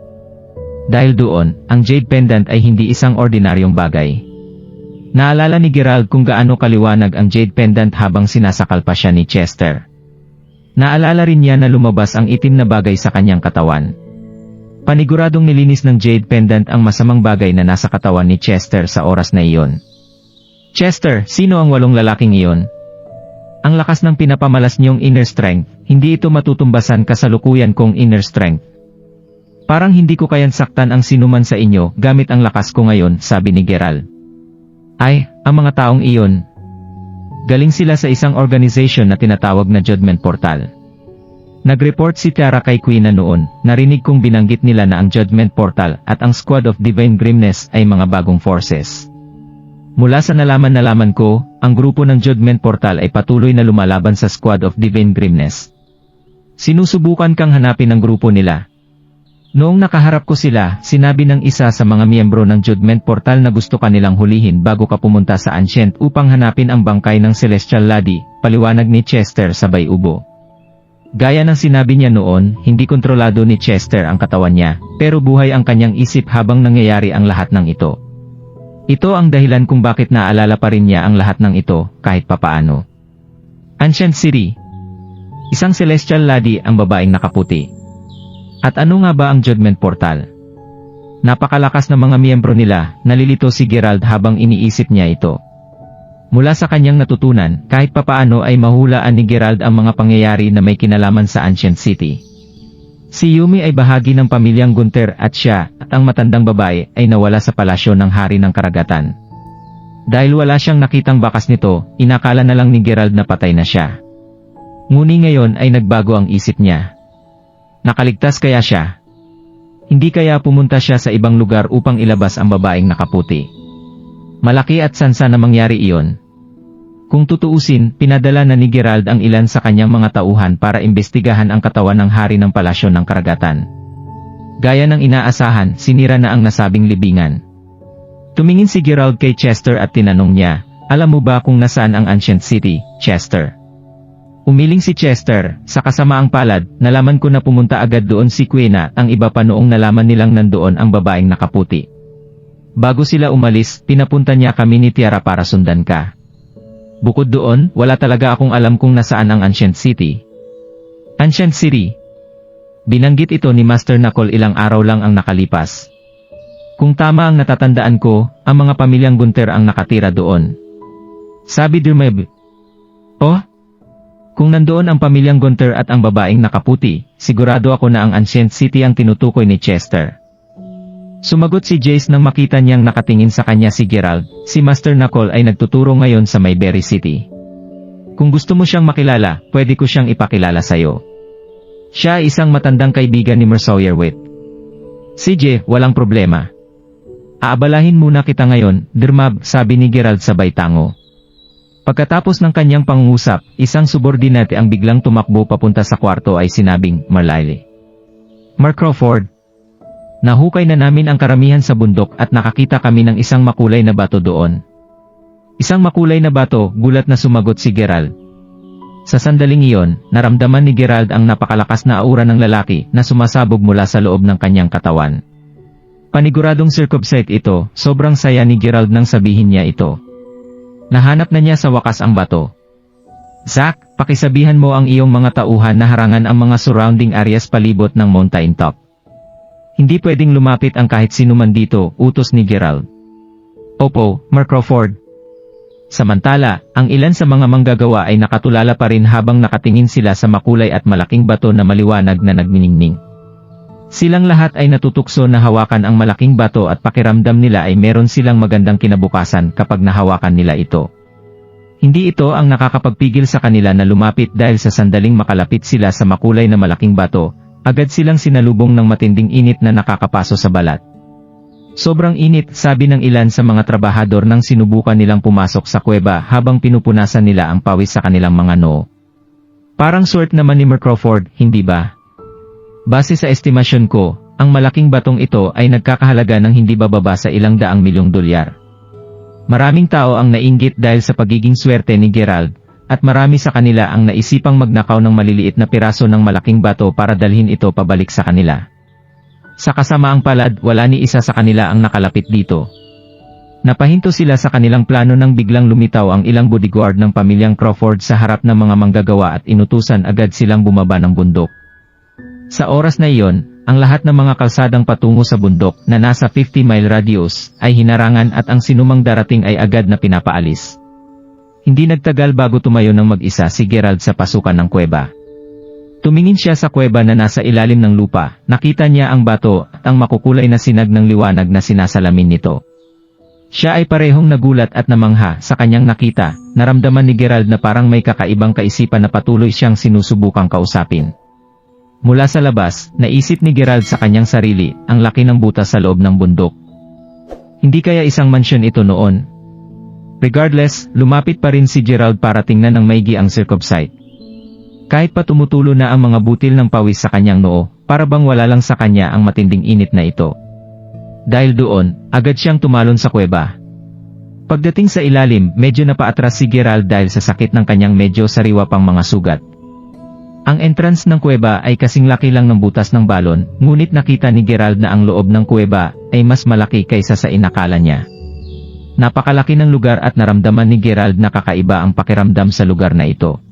Dahil doon, ang Jade Pendant ay hindi isang ordinaryong bagay. Naalala ni Gerald kung gaano kaliwanag ang Jade Pendant habang sinasakal pa siya ni Chester. Naalala rin niya na lumabas ang itim na bagay sa kanyang katawan. Paniguradong nilinis ng Jade Pendant ang masamang bagay na nasa katawan ni Chester sa oras na iyon. Chester, sino ang 8 lalaking iyon? Ang lakas ng pinapamalas niyong inner strength, hindi ito matutumbasan kasalukuyan kong inner strength. Parang hindi ko kayang saktan ang sinuman sa inyo gamit ang lakas ko ngayon, sabi ni Gerald. Ay, ang mga taong iyon. Galing sila sa isang organization na tinatawag na Judgment Portal. Nag-report si Tiara kay Quina noon, narinig kong binanggit nila na ang Judgment Portal at ang Squad of Divine Grimness ay mga bagong forces. Mula sa nalaman ko, ang grupo ng Judgment Portal ay patuloy na lumalaban sa Squad of Divine Grimness. Sinusubukan kang hanapin ang grupo nila. Noong nakaharap ko sila, sinabi ng isa sa mga miyembro ng Judgment Portal na gusto kanilang hulihin bago ka pumunta sa Ancient upang hanapin ang bangkay ng Celestial Lady, paliwanag ni Chester sabay ubo. Gaya ng sinabi niya noon, hindi kontrolado ni Chester ang katawan niya, pero buhay ang kanyang isip habang nangyayari ang lahat ng ito. Ito ang dahilan kung bakit naaalala pa rin niya ang lahat ng ito, kahit papaano. Ancient City. Isang Celestial Lady ang babaeng nakaputi. At ano nga ba ang Judgment Portal? Napakalakas na mga miyembro nila, nalilito si Gerald habang iniisip niya ito. Mula sa kanyang natutunan, kahit papaano ay mahulaan ni Gerald ang mga pangyayari na may kinalaman sa Ancient City. Si Yumi ay bahagi ng pamilyang Gunther at siya, at ang matandang babae, ay nawala sa palasyo ng Hari ng Karagatan. Dahil wala siyang nakitang bakas nito, inakala na lang ni Gerald na patay na siya. Ngunit ngayon ay nagbago ang isip niya. Nakaligtas kaya siya? Hindi kaya pumunta siya sa ibang lugar upang ilabas ang babaeng nakaputi? Malaki at sansa na mangyari iyon. Kung tutuusin, pinadala na ni Gerald ang ilan sa kanyang mga tauhan para imbestigahan ang katawan ng Hari ng Palasyo ng Karagatan. Gaya ng inaasahan, sinira na ang nasabing libingan. Tumingin si Gerald kay Chester at tinanong niya, "Alam mo ba kung nasaan ang Ancient City, Chester?" Umiling si Chester, "Sa kasamaang palad, nalaman ko na pumunta agad doon si Quina, ang iba pa noong nalaman nilang nandoon ang babaeng nakaputi. Bago sila umalis, pinapunta niya kami ni Tiara para sundan ka. Bukod doon, wala talaga akong alam kung nasaan ang Ancient City." Ancient City. Binanggit ito ni Master Knuckle ilang araw lang ang nakalipas. Kung tama ang natatandaan ko, ang mga pamilyang Gunther ang nakatira doon. Sabi Dermeb. Oh? Kung nandoon ang pamilyang Gunther at ang babaeng nakaputi, sigurado ako na ang Ancient City ang tinutukoy ni Chester. Sumagot si Jace nang makita niyang nakatingin sa kanya si Gerald. Si Master Knuckle ay nagtuturo ngayon sa Mayberry City. Kung gusto mo siyang makilala, pwede ko siyang ipakilala sa'yo. Siya ay isang matandang kaibigan ni Mersawyerwit. CJ, walang problema. Aabalahin muna kita ngayon, Dermab, sabi ni Gerald sabay tango. Pagkatapos ng kanyang pangungusap, isang subordinate ang biglang tumakbo papunta sa kwarto ay sinabing, "Marlyle. Mark Crawford. Nahukay na namin ang karamihan sa bundok at nakakita kami ng isang makulay na bato doon." Isang makulay na bato, gulat na sumagot si Gerald. Sa sandaling iyon, naramdaman ni Gerald ang napakalakas na aura ng lalaki na sumasabog mula sa loob ng kanyang katawan. Paniguradong circumcised ito, sobrang saya ni Gerald nang sabihin niya ito. Nahanap na niya sa wakas ang bato. "Zack, pakisabihan mo ang iyong mga tauhan na harangan ang mga surrounding areas palibot ng mountain top. Hindi pwedeng lumapit ang kahit sino man dito, utos ni Gerald. Opo, Mark Crawford. Samantala, ang ilan sa mga manggagawa ay nakatulala pa rin habang nakatingin sila sa makulay at malaking bato na maliwanag na nagniningning. Silang lahat ay natutukso na hawakan ang malaking bato at pakiramdam nila ay meron silang magandang kinabukasan kapag nahawakan nila ito. Hindi ito ang nakakapagpigil sa kanila na lumapit dahil sa sandaling makalapit sila sa makulay na malaking bato, agad silang sinalubong ng matinding init na nakakapaso sa balat. Sobrang init, sabi ng ilan sa mga trabahador nang sinubukan nilang pumasok sa kuweba habang pinupunasan nila ang pawis sa kanilang mga noo. Parang swert naman ni Mark Crawford, hindi ba? Base sa estimasyon ko, ang malaking batong ito ay nagkakahalaga ng hindi bababa sa ilang daang milyong dolyar. Maraming tao ang nainggit dahil sa pagiging swerte ni Gerald, at marami sa kanila ang naisipang magnakaw ng maliliit na piraso ng malaking bato para dalhin ito pabalik sa kanila. Sa kasamaang palad, wala ni isa sa kanila ang nakalapit dito. Napahinto sila sa kanilang plano nang biglang lumitaw ang ilang bodyguard ng pamilyang Crawford sa harap ng mga manggagawa at inutusan agad silang bumaba ng bundok. Sa oras na iyon, ang lahat ng mga kalsadang patungo sa bundok na nasa 50-mile radius ay hinarangan at ang sinumang darating ay agad na pinapaalis. Hindi nagtagal bago tumayo ng mag-isa si Gerald sa pasukan ng kuweba. Tumingin siya sa kuweba na nasa ilalim ng lupa, nakita niya ang bato at ang makukulay na sinag ng liwanag na sinasalamin nito. Siya ay parehong nagulat at namangha sa kanyang nakita, naramdaman ni Gerald na parang may kakaibang kaisipan na patuloy siyang sinusubukang kausapin. Mula sa labas, naisip ni Gerald sa kanyang sarili, ang laki ng butas sa loob ng bundok. Hindi kaya isang mansyon ito noon? Regardless, lumapit pa rin si Gerald para tingnan ng maigi ang circumsite. Kahit pa tumutulo na ang mga butil ng pawis sa kanyang noo, para bang wala lang sa kanya ang matinding init na ito. Dahil doon, agad siyang tumalon sa kuweba. Pagdating sa ilalim, medyo napaatras si Gerald dahil sa sakit ng kanyang medyo sariwa pang mga sugat. Ang entrance ng kuweba ay kasing laki lang ng butas ng balon, ngunit nakita ni Gerald na ang loob ng kuweba ay mas malaki kaysa sa inakala niya. Napakalaki ng lugar at naramdaman ni Gerald na kakaiba ang pakiramdam sa lugar na ito.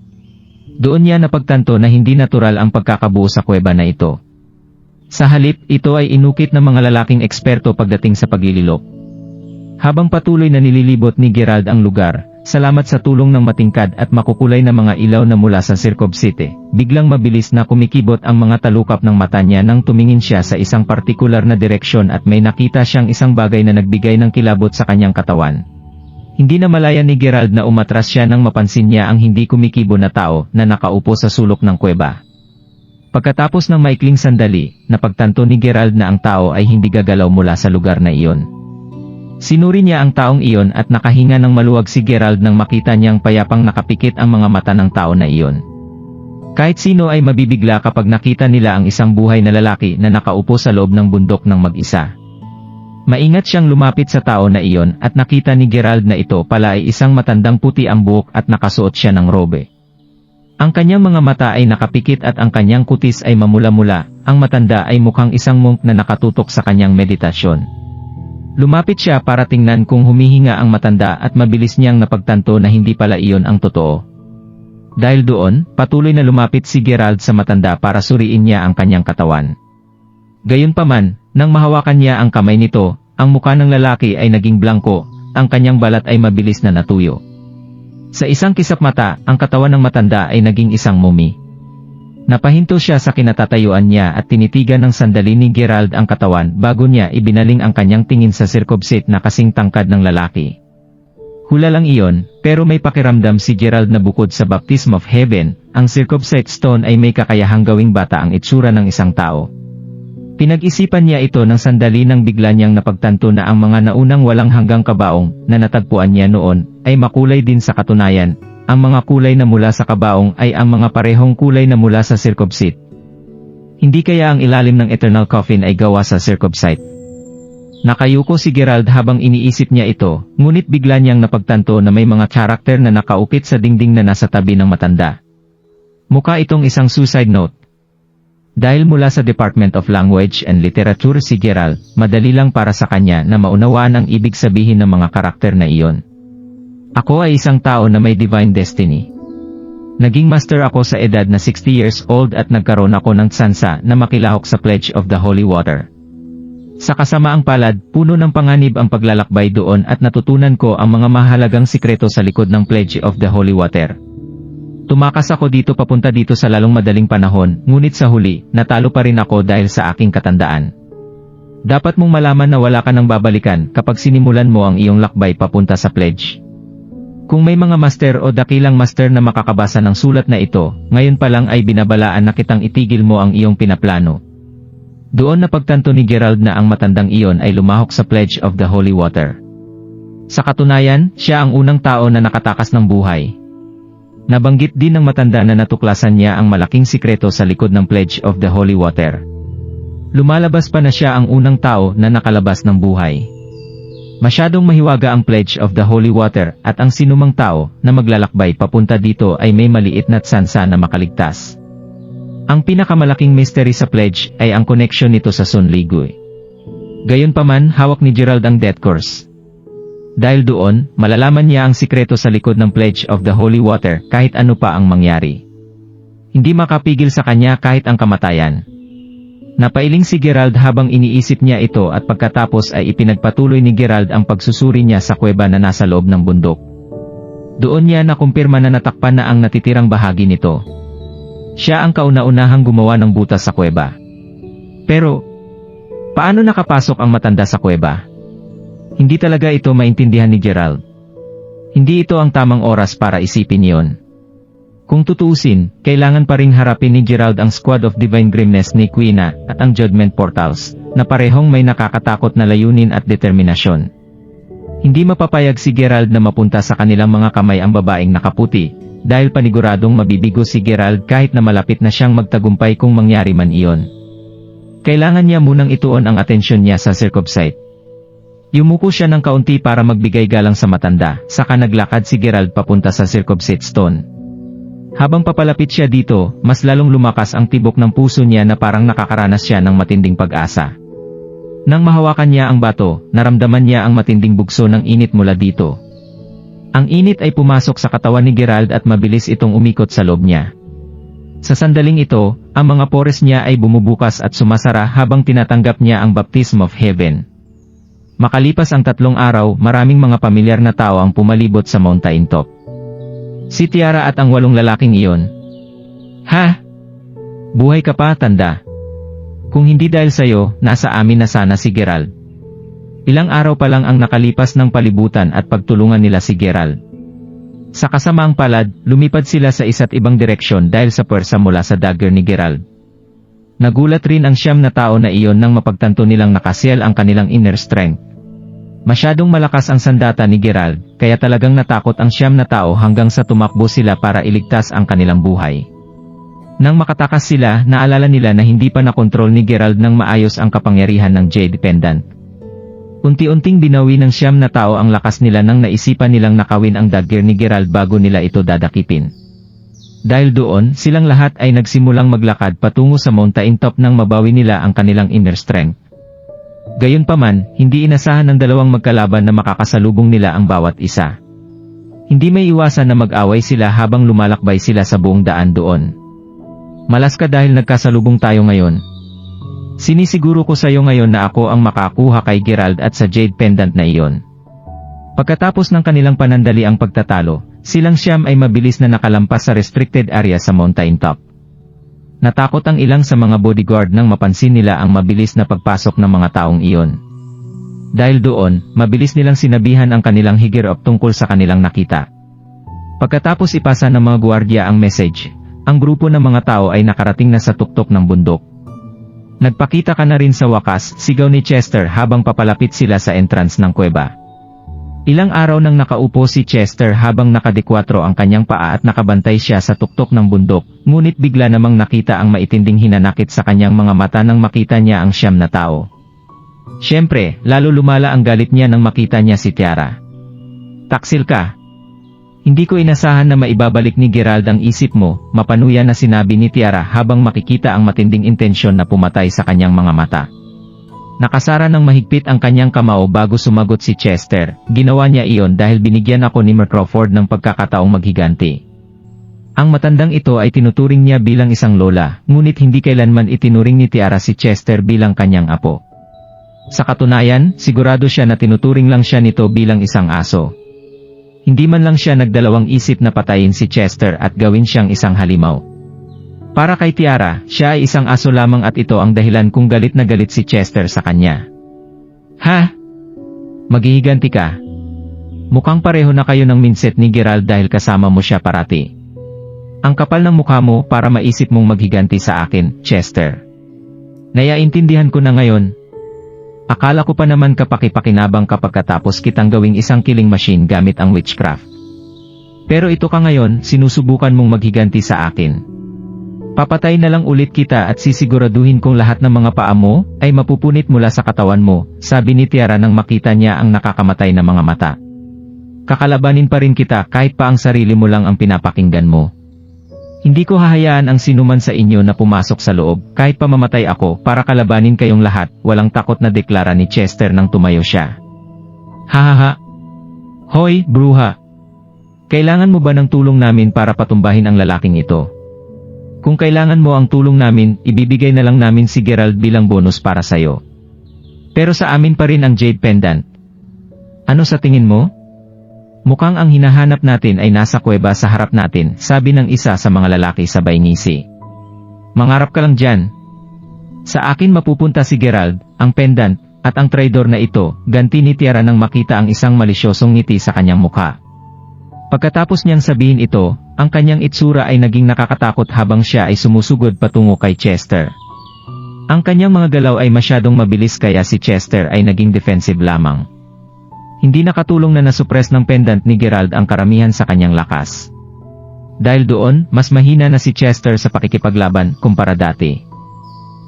Doon niya napagtanto na hindi natural ang pagkakabuo sa kuweba na ito. Sa halip, ito ay inukit ng mga lalaking eksperto pagdating sa paglililok. Habang patuloy na nililibot ni Gerald ang lugar, salamat sa tulong ng matingkad at makukulay na mga ilaw na mula sa circumsite, biglang mabilis na kumikibot ang mga talukap ng mata niya nang tumingin siya sa isang partikular na direksyon at may nakita siyang isang bagay na nagbigay ng kilabot sa kanyang katawan. Hindi na malaya ni Gerald na umatras siya nang mapansin niya ang hindi kumikibo na tao na nakaupo sa sulok ng kuweba. Pagkatapos ng maikling sandali, napagtanto ni Gerald na ang tao ay hindi gagalaw mula sa lugar na iyon. Sinuri niya ang taong iyon at nakahinga ng maluwag si Gerald nang makita niyang payapang nakapikit ang mga mata ng tao na iyon. Kahit sino ay mabibigla kapag nakita nila ang isang buhay na lalaki na nakaupo sa loob ng bundok ng mag-isa. Maingat siyang lumapit sa tao na iyon at nakita ni Gerald na ito pala ay isang matandang puti ang buhok at nakasuot siya ng robe. Ang kanyang mga mata ay nakapikit at ang kanyang kutis ay mamula-mula, ang matanda ay mukhang isang monk na nakatutok sa kanyang meditasyon. Lumapit siya para tingnan kung humihinga ang matanda at mabilis niyang napagtanto na hindi pala iyon ang totoo. Dahil doon, patuloy na lumapit si Gerald sa matanda para suriin niya ang kanyang katawan. Gayunpaman, nang mahawakan niya ang kamay nito, ang mukha ng lalaki ay naging blangko, ang kanyang balat ay mabilis na natuyo. Sa isang kisap mata, ang katawan ng matanda ay naging isang mummy. Napahinto siya sa kinatatayuan niya at tinitigan ng sandali ni Gerald ang katawan bago niya ibinaling ang kanyang tingin sa circumsite na kasing tangkad ng lalaki. Hula lang iyon, pero may pakiramdam si Gerald na bukod sa baptism of heaven, ang circumsite stone ay may kakayahang gawing bata ang itsura ng isang tao. Pinag-isipan niya ito ng sandali nang bigla niyang napagtanto na ang mga naunang walang hanggang kabaong na natagpuan niya noon ay makulay din sa katunayan. Ang mga kulay na mula sa kabaong ay ang mga parehong kulay na mula sa circumsite. Hindi kaya ang ilalim ng eternal coffin ay gawa sa circumsite? Nakayuko si Gerald habang iniisip niya ito, ngunit bigla niyang napagtanto na may mga karakter na nakaukit sa dingding na nasa tabi ng matanda. Mukha itong isang suicide note. Dahil mula sa Department of Language and Literature si Gerald, madali lang para sa kanya na maunawaan ang ibig sabihin ng mga karakter na iyon. Ako ay isang tao na may divine destiny. Naging master ako sa edad na 60 years old at nagkaroon ako ng tsansa na makilahok sa Pledge of the Holy Water. Sa kasamaang palad, puno ng panganib ang paglalakbay doon at natutunan ko ang mga mahalagang sikreto sa likod ng Pledge of the Holy Water. Tumakas ako dito papunta dito sa lalong madaling panahon, ngunit sa huli, natalo pa rin ako dahil sa aking katandaan. Dapat mong malaman na wala ka nang babalikan kapag sinimulan mo ang iyong lakbay papunta sa Pledge. Kung may mga master o dakilang master na makakabasa ng sulat na ito, ngayon pa lang ay binabalaan na kitang itigil mo ang iyong pinaplano. Doon napagtanto ni Gerald na ang matandang iyon ay lumahok sa Pledge of the Holy Water. Sa katunayan, siya ang unang tao na nakatakas ng buhay. Nabanggit din ng matanda na natuklasan niya ang malaking sikreto sa likod ng Pledge of the Holy Water. Lumalabas pa na siya ang unang tao na nakalabas ng buhay. Masyadong mahiwaga ang Pledge of the Holy Water at ang sinumang tao na maglalakbay papunta dito ay may maliit na tsansa na makaligtas. Ang pinakamalaking mystery sa Pledge ay ang connection nito sa Sun Ligoy. Gayunpaman, hawak ni Gerald ang Death Course. Dahil doon, malalaman niya ang sikreto sa likod ng Pledge of the Holy Water kahit ano pa ang mangyari. Hindi makapigil sa kanya kahit ang kamatayan. Napailing si Gerald habang iniisip niya ito at pagkatapos ay ipinagpatuloy ni Gerald ang pagsusuri niya sa kuweba na nasa loob ng bundok. Doon niya nakumpirma na natakpan na ang natitirang bahagi nito. Siya ang kauna-unahang gumawa ng butas sa kuweba. Pero, paano nakapasok ang matanda sa kuweba? Hindi talaga ito maintindihan ni Gerald. Hindi ito ang tamang oras para isipin iyon. Kung tutuusin, kailangan pa ring harapin ni Gerald ang Squad of Divine Grimness ni Quina at ang Judgment Portals, na parehong may nakakatakot na layunin at determinasyon. Hindi mapapayag si Gerald na mapunta sa kanilang mga kamay ang babaeng nakaputi, dahil paniguradong mabibigo si Gerald kahit na malapit na siyang magtagumpay kung mangyari man iyon. Kailangan niya munang ituon ang atensyon niya sa circumcise. Yumuko siya ng kaunti para magbigay galang sa matanda, saka naglakad si Gerald papunta sa circumcise stone. Habang papalapit siya dito, mas lalong lumakas ang tibok ng puso niya na parang nakakaranas siya ng matinding pag-asa. Nang mahawakan niya ang bato, naramdaman niya ang matinding bugso ng init mula dito. Ang init ay pumasok sa katawan ni Gerald at mabilis itong umikot sa loob niya. Sa sandaling ito, ang mga pores niya ay bumubukas at sumasara habang tinatanggap niya ang baptism of heaven. Makalipas ang 3 araw, maraming mga pamilyar na tao ang pumalibot sa mountain top. Si Tiara at ang 8 lalaking iyon. Ha? Buhay ka pa, tanda? Kung hindi dahil sa'yo, nasa amin na sana si Gerald. Ilang araw pa lang ang nakalipas ng palibutan at pagtulungan nila si Gerald. Sa kasamaang palad, lumipad sila sa isa't ibang direksyon dahil sa puwersa mula sa dagger ni Gerald. Nagulat rin ang 9 na tao na iyon nang mapagtanto nilang nakasiel ang kanilang inner strength. Masyadong malakas ang sandata ni Gerald, kaya talagang natakot ang 9 na tao hanggang sa tumakbo sila para iligtas ang kanilang buhay. Nang makatakas sila, naalala nila na hindi pa nakontrol ni Gerald ng maayos ang kapangyarihan ng Jade Pendant. Unti-unting binawi ng 9 na tao ang lakas nila nang naisipan nilang nakawin ang dagger ni Gerald bago nila ito dadakipin. Dahil doon, silang lahat ay nagsimulang maglakad patungo sa mountain top nang mabawi nila ang kanilang inner strength. Gayunpaman, hindi inasahan ng 2 magkalaban na makakasalubong nila ang bawat isa. Hindi may iwasan na mag-away sila habang lumalakbay sila sa buong daan doon. Malas ka dahil nagkasalubong tayo ngayon. Sinisiguro ko sa iyo ngayon na ako ang makakuha kay Gerald at sa Jade Pendant na iyon. Pagkatapos ng kanilang panandaliang pagtatalo, silang 9 ay mabilis na nakalampas sa restricted area sa mountain top. Natakot ang ilang sa mga bodyguard nang mapansin nila ang mabilis na pagpasok ng mga taong iyon. Dahil doon, mabilis nilang sinabihan ang kanilang higher-up tungkol sa kanilang nakita. Pagkatapos ipasa ng mga gwardiya ang message, ang grupo ng mga tao ay nakarating na sa tuktok ng bundok. Nagpakita ka na rin sa wakas, sigaw ni Chester habang papalapit sila sa entrance ng kuweba. Ilang araw nang nakaupo si Chester habang nakadekwatro ang kanyang paa at nakabantay siya sa tuktok ng bundok, ngunit bigla namang nakita ang maitinding hinanakit sa kanyang mga mata nang makita niya ang 9 na tao. Siyempre, lalo lumala ang galit niya nang makita niya si Tiara. Taksil ka. Hindi ko inasahan na maibabalik ni Gerald ang isip mo, mapanuya na sinabi ni Tiara habang makikita ang matinding intensyon na pumatay sa kanyang mga mata. Nakasara ng mahigpit ang kanyang kamao bago sumagot si Chester. Ginawa niya iyon dahil binigyan ako ni Mark Crawford ng pagkakataong maghiganti. Ang matandang ito ay tinuturing niya bilang isang lola, ngunit hindi kailanman itinuring ni Tiara si Chester bilang kanyang apo. Sa katunayan, sigurado siya na tinuturing lang siya nito bilang isang aso. Hindi man lang siya nagdalawang isip na patayin si Chester at gawin siyang isang halimaw. Para kay Tiara, siya ay isang aso lamang at ito ang dahilan kung galit na galit si Chester sa kanya. Ha? Maghihiganti ka? Mukhang pareho na kayo ng mindset ni Gerald dahil kasama mo siya parati. Ang kapal ng mukha mo para maisip mong maghiganti sa akin, Chester. Naiintindihan ko na ngayon. Akala ko pa naman kapakipakinabang kapag katapos kitang gawing isang killing machine gamit ang witchcraft. Pero ito ka ngayon, sinusubukan mong maghiganti sa akin. Papatay na lang ulit kita at sisiguraduhin kong lahat ng mga paa mo ay mapupunit mula sa katawan mo, sabi ni Tiara nang makita niya ang nakakamatay na mga mata. Kakalabanin pa rin kita kahit pa ang sarili mo lang ang pinapakinggan mo. Hindi ko hahayaan ang sinuman sa inyo na pumasok sa loob, kahit pa mamatay ako para kalabanin kayong lahat, walang takot na deklara ni Chester nang tumayo siya. Hahaha. Hoy, bruha. Kailangan mo ba ng tulong namin para patumbahin ang lalaking ito? Kung kailangan mo ang tulong namin, ibibigay na lang namin si Gerald bilang bonus para sayo. Pero sa amin pa rin ang Jade Pendant. Ano sa tingin mo? Mukhang ang hinahanap natin ay nasa kuweba sa harap natin, sabi ng isa sa mga lalaki sabay ngisi. Mangarap ka lang dyan. Sa akin mapupunta si Gerald, ang pendant, at ang traidor na ito, ganti ni Tiara nang makita ang isang malisyosong ngiti sa kanyang mukha. Pagkatapos niyang sabihin ito, ang kanyang itsura ay naging nakakatakot habang siya ay sumusugod patungo kay Chester. Ang kanyang mga galaw ay masyadong mabilis kaya si Chester ay naging defensive lamang. Hindi nakatulong na nasuppress ng pendant ni Gerald ang karamihan sa kanyang lakas. Dahil doon, mas mahina na si Chester sa pakikipaglaban kumpara dati.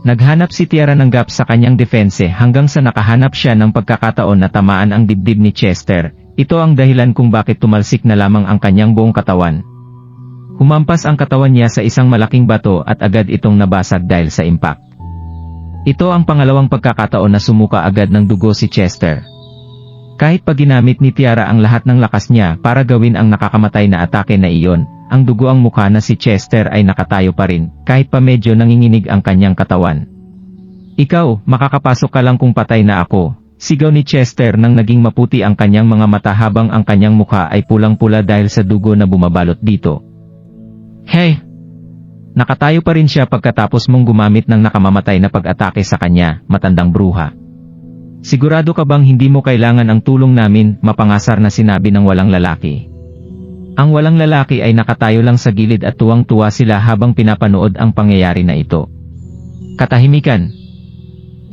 Naghanap si Tiara ng gap sa kanyang depense hanggang sa nakahanap siya ng pagkakataon na tamaan ang dibdib ni Chester. Ito ang dahilan kung bakit tumalsik na lamang ang kanyang buong katawan. Humampas ang katawan niya sa isang malaking bato at agad itong nabasag dahil sa impact. Ito ang pangalawang pagkakataon na sumuka agad ng dugo si Chester. Kahit pa ginamit ni Tiara ang lahat ng lakas niya para gawin ang nakakamatay na atake na iyon, ang dugo ang mukha na si Chester ay nakatayo pa rin, kahit pa medyo nanginginig ang kanyang katawan. Ikaw, makakapasok ka lang kung patay na ako. Sigaw ni Chester nang naging maputi ang kanyang mga mata habang ang kanyang mukha ay pulang-pula dahil sa dugo na bumabalot dito. Hey! Nakatayo pa rin siya pagkatapos mong gumamit ng nakamamatay na pag-atake sa kanya, matandang bruha. Sigurado ka bang hindi mo kailangan ang tulong namin, mapangasar na sinabi ng walang lalaki. Ang walang lalaki ay nakatayo lang sa gilid at tuwang-tuwa sila habang pinapanood ang pangyayari na ito. Katahimikan.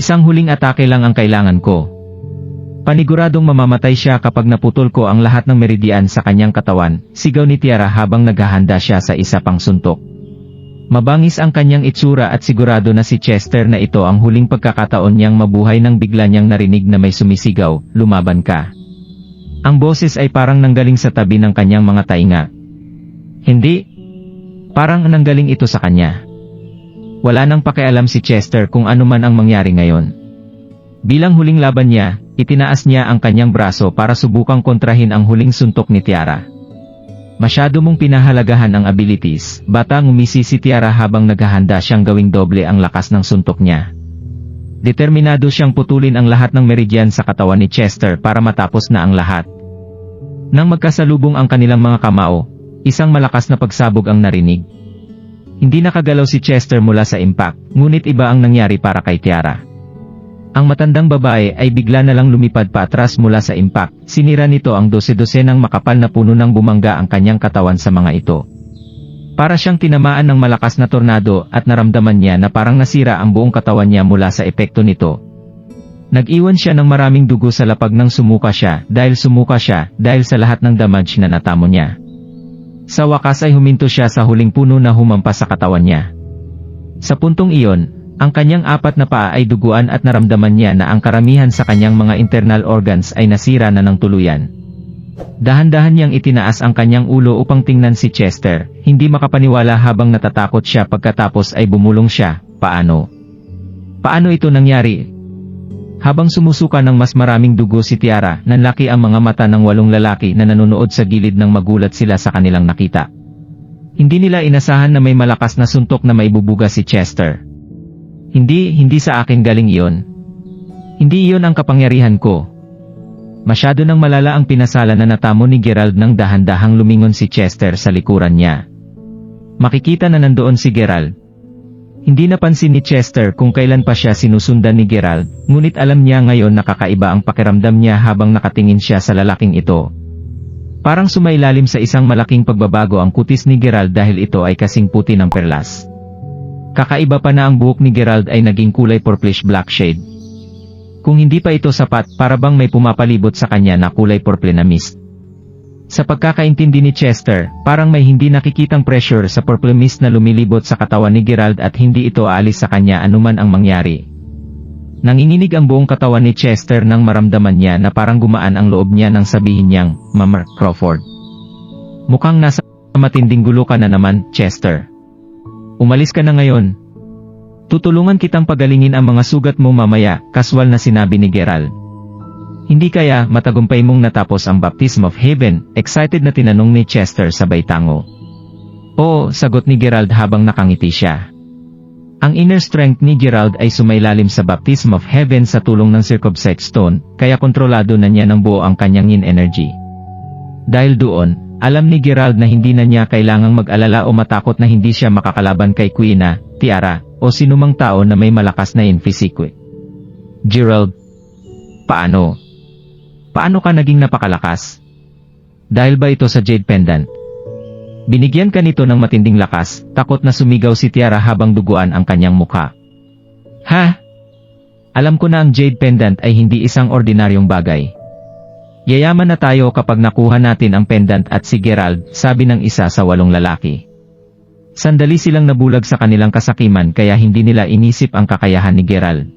Isang huling atake lang ang kailangan ko. Paniguradong mamamatay siya kapag naputol ko ang lahat ng meridian sa kanyang katawan, sigaw ni Tiara habang naghahanda siya sa isa pang suntok. Mabangis ang kanyang itsura at sigurado na si Chester na ito ang huling pagkakataon niyang mabuhay nang bigla niyang narinig na may sumisigaw, lumaban ka. Ang boses ay parang nanggaling sa tabi ng kanyang mga tainga. Hindi. Parang nanggaling ito sa kanya. Wala nang pakialam si Chester kung ano man ang mangyari ngayon. Bilang huling laban niya, itinaas niya ang kanyang braso para subukang kontrahin ang huling suntok ni Tiara. Masyado mong pinahalagahan ang abilities, bata ngumisi si Tiara habang naghahanda siyang gawing doble ang lakas ng suntok niya. Determinado siyang putulin ang lahat ng meridian sa katawan ni Chester para matapos na ang lahat. Nang magkasalubong ang kanilang mga kamao, isang malakas na pagsabog ang narinig. Hindi nakagalaw si Chester mula sa impact, ngunit iba ang nangyari para kay Tiara. Ang matandang babae ay bigla na lang lumipad pa atras mula sa impact, sinira nito ang dose-dosenang makapal na puno ng bumangga ang kanyang katawan sa mga ito. Para siyang tinamaan ng malakas na tornado at naramdaman niya na parang nasira ang buong katawan niya mula sa epekto nito. Nag-iwan siya ng maraming dugo sa lapag nang sumuka siya dahil sa lahat ng damage na natamo niya. Sa wakas ay huminto siya sa huling puno na humampas sa katawan niya. Sa puntong iyon, ang kanyang apat na paa ay duguan at naramdaman niya na ang karamihan sa kanyang mga internal organs ay nasira na ng tuluyan. Dahan-dahan niyang itinaas ang kanyang ulo upang tingnan si Chester, hindi makapaniwala habang natatakot siya pagkatapos ay bumulong siya, paano? Paano ito nangyari? Habang sumusuka ng mas maraming dugo si Tiara, nanlaki ang mga mata ng 8 lalaki na nanonood sa gilid nang magulat sila sa kanilang nakita. Hindi nila inasahan na may malakas na suntok na maibubuga si Chester. Hindi sa akin galing iyon. Hindi iyon ang kapangyarihan ko. Masyado nang malala ang pinasala na natamo ni Gerald nang dahan-dahang lumingon si Chester sa likuran niya. Makikita na nandoon si Gerald. Hindi napansin ni Chester kung kailan pa siya sinusundan ni Gerald, ngunit alam niya ngayon na kakaiba ang pakiramdam niya habang nakatingin siya sa lalaking ito. Parang sumailalim sa isang malaking pagbabago ang kutis ni Gerald dahil ito ay kasing puti ng perlas. Kakaiba pa na ang buhok ni Gerald ay naging kulay purplish black shade. Kung hindi pa ito sapat, para bang may pumapalibot sa kanya na kulay purple na mist. Sa pagkakaintindi ni Chester, parang may hindi nakikitang pressure sa purple mist na lumilibot sa katawan ni Gerald at hindi ito aalis sa kanya anuman ang mangyari. Nanginginig ang buong katawan ni Chester nang maramdaman niya na parang gumaan ang loob niya nang sabihin niyang, "Ma'am Crawford. Mukhang nasa matinding gulo ka na naman, Chester. Umalis ka na ngayon. Tutulungan kitang pagalingin ang mga sugat mo mamaya," kaswal na sinabi ni Gerald. "Hindi kaya matagumpay mong natapos ang Baptism of Heaven?" Excited na tinanong ni Chester sabay tango. "Oo," sagot ni Gerald habang nakangiti siya. Ang inner strength ni Gerald ay sumailalim sa Baptism of Heaven sa tulong ng Circumcised Stone, kaya kontrolado na niya ng buo ang kanyang yin energy. Dahil doon, alam ni Gerald na hindi na niya kailangang mag-alala o matakot na hindi siya makakalaban kay Quina, Tiara, o sinumang tao na may malakas na yin physique. "Gerald, paano? Paano ka naging napakalakas? Dahil ba ito sa Jade Pendant?" Binigyan ka nito ng matinding lakas, takot na sumigaw si Tiara habang duguan ang kanyang mukha. "Ha? Alam ko na ang Jade Pendant ay hindi isang ordinaryong bagay. Yayaman na tayo kapag nakuha natin ang pendant at si Gerald," sabi ng isa sa 8 lalaki. Sandali silang nabulag sa kanilang kasakiman kaya hindi nila inisip ang kakayahan ni Gerald.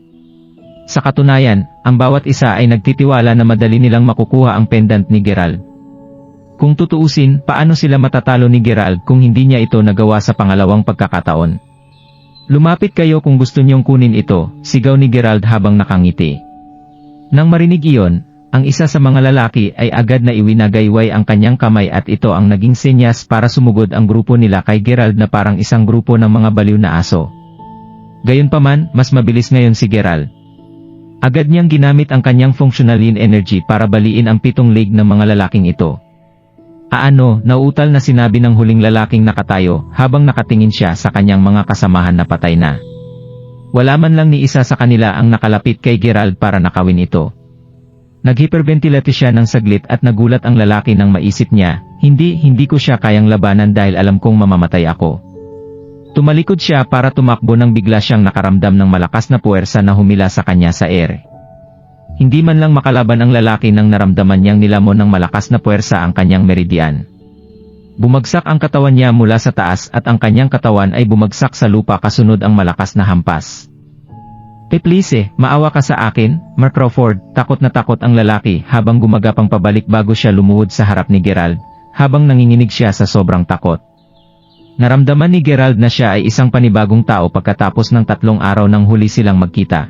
Sa katunayan, ang bawat isa ay nagtitiwala na madali nilang makukuha ang pendant ni Gerald. Kung tutuusin, paano sila matatalo ni Gerald kung hindi niya ito nagawa sa pangalawang pagkakataon? "Lumapit kayo kung gusto niyong kunin ito," sigaw ni Gerald habang nakangiti. Nang marinig iyon, ang isa sa mga lalaki ay agad na iwinagayway ang kanyang kamay at ito ang naging senyas para sumugod ang grupo nila kay Gerald na parang isang grupo ng mga baliw na aso. Gayunpaman, mas mabilis ngayon si Gerald. Agad niyang ginamit ang kanyang functional yin energy para baliin ang 7 leg ng mga lalaking ito. "Aano?" nauutal na sinabi ng huling lalaking nakatayo habang nakatingin siya sa kanyang mga kasamahan na patay na. Wala man lang ni isa sa kanila ang nakalapit kay Gerald para nakawin ito. Naghiperventilate siya ng saglit at nagulat ang lalaki nang maisip niya, hindi ko siya kayang labanan dahil alam kong mamamatay ako." Tumalikod siya para tumakbo nang bigla siyang nakaramdam ng malakas na puwersa na humila sa kanya sa ere. Hindi man lang makalaban ang lalaki nang naramdaman niyang nilamon ng malakas na puwersa ang kanyang meridian. Bumagsak ang katawan niya mula sa taas at ang kanyang katawan ay bumagsak sa lupa kasunod ang malakas na hampas. "Please, maawa ka sa akin, Mark Crawford," takot na takot ang lalaki habang gumagapang pabalik bago siya lumuhod sa harap ni Gerald, habang nanginginig siya sa sobrang takot. Naramdaman ni Gerald na siya ay isang panibagong tao pagkatapos ng 3 araw nang huli silang magkita.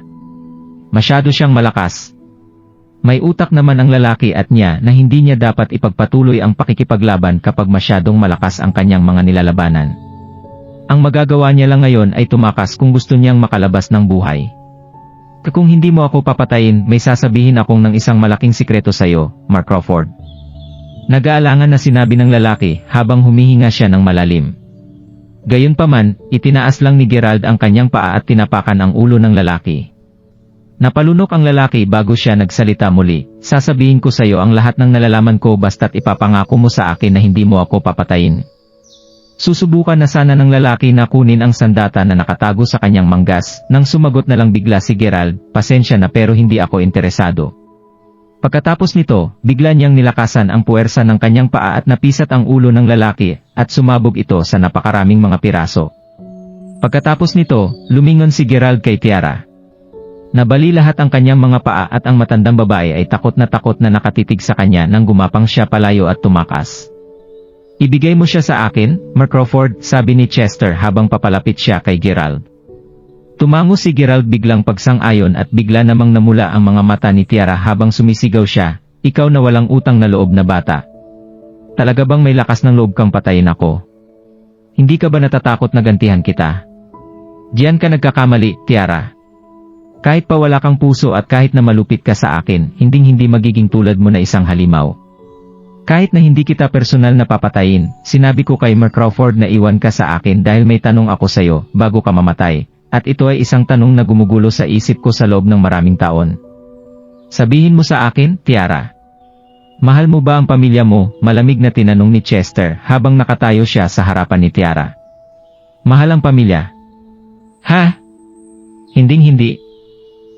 Masyado siyang malakas. May utak naman ang lalaki at niya na hindi niya dapat ipagpatuloy ang pakikipaglaban kapag masyadong malakas ang kanyang mga nilalabanan. Ang magagawa niya lang ngayon ay tumakas kung gusto niyang makalabas ng buhay. "Kung hindi mo ako papatayin, may sasabihin akong ng isang malaking sikreto sa'yo, Mark Crawford." Nag-aalangan na sinabi ng lalaki habang humihinga siya ng malalim. Gayunpaman, itinaas lang ni Gerald ang kanyang paa at tinapakan ang ulo ng lalaki. Napalunok ang lalaki bago siya nagsalita muli, "Sasabihin ko sa'yo ang lahat ng nalalaman ko basta't ipapangako mo sa akin na hindi mo ako papatayin." Susubukan na sana ng lalaki na kunin ang sandata na nakatago sa kanyang manggas, nang sumagot na lang bigla si Gerald, "Pasensya na pero hindi ako interesado." Pagkatapos nito, bigla niyang nilakasan ang puwersa ng kanyang paa at napisat ang ulo ng lalaki, at sumabog ito sa napakaraming mga piraso. Pagkatapos nito, lumingon si Gerald kay Tiara. Nabali lahat ang kanyang mga paa at ang matandang babae ay takot na nakatitig sa kanya nang gumapang siya palayo at tumakas. "Ibigay mo siya sa akin, Mark Crawford," sabi ni Chester habang papalapit siya kay Gerald. Tumango si Gerald biglang pagsang-ayon at bigla namang namula ang mga mata ni Tiara habang sumisigaw siya, "Ikaw na walang utang na loob na bata. Talaga bang may lakas ng loob kang patayin ako? Hindi ka ba natatakot na gantihan kita?" "Diyan ka nagkakamali, Tiara. Kahit pa wala kang puso at kahit na malupit ka sa akin, hindi magiging tulad mo na isang halimaw. Kahit na hindi kita personal na papatayin, sinabi ko kay Mark Crawford na iwan ka sa akin dahil may tanong ako sa'yo, bago ka mamatay. At ito ay isang tanong na gumugulo sa isip ko sa loob ng maraming taon. Sabihin mo sa akin, Tiara. Mahal mo ba ang pamilya mo? Malamig na tinanong ni Chester habang nakatayo siya sa harapan ni Tiara. Mahal ang pamilya? Ha? Hinding-hindi.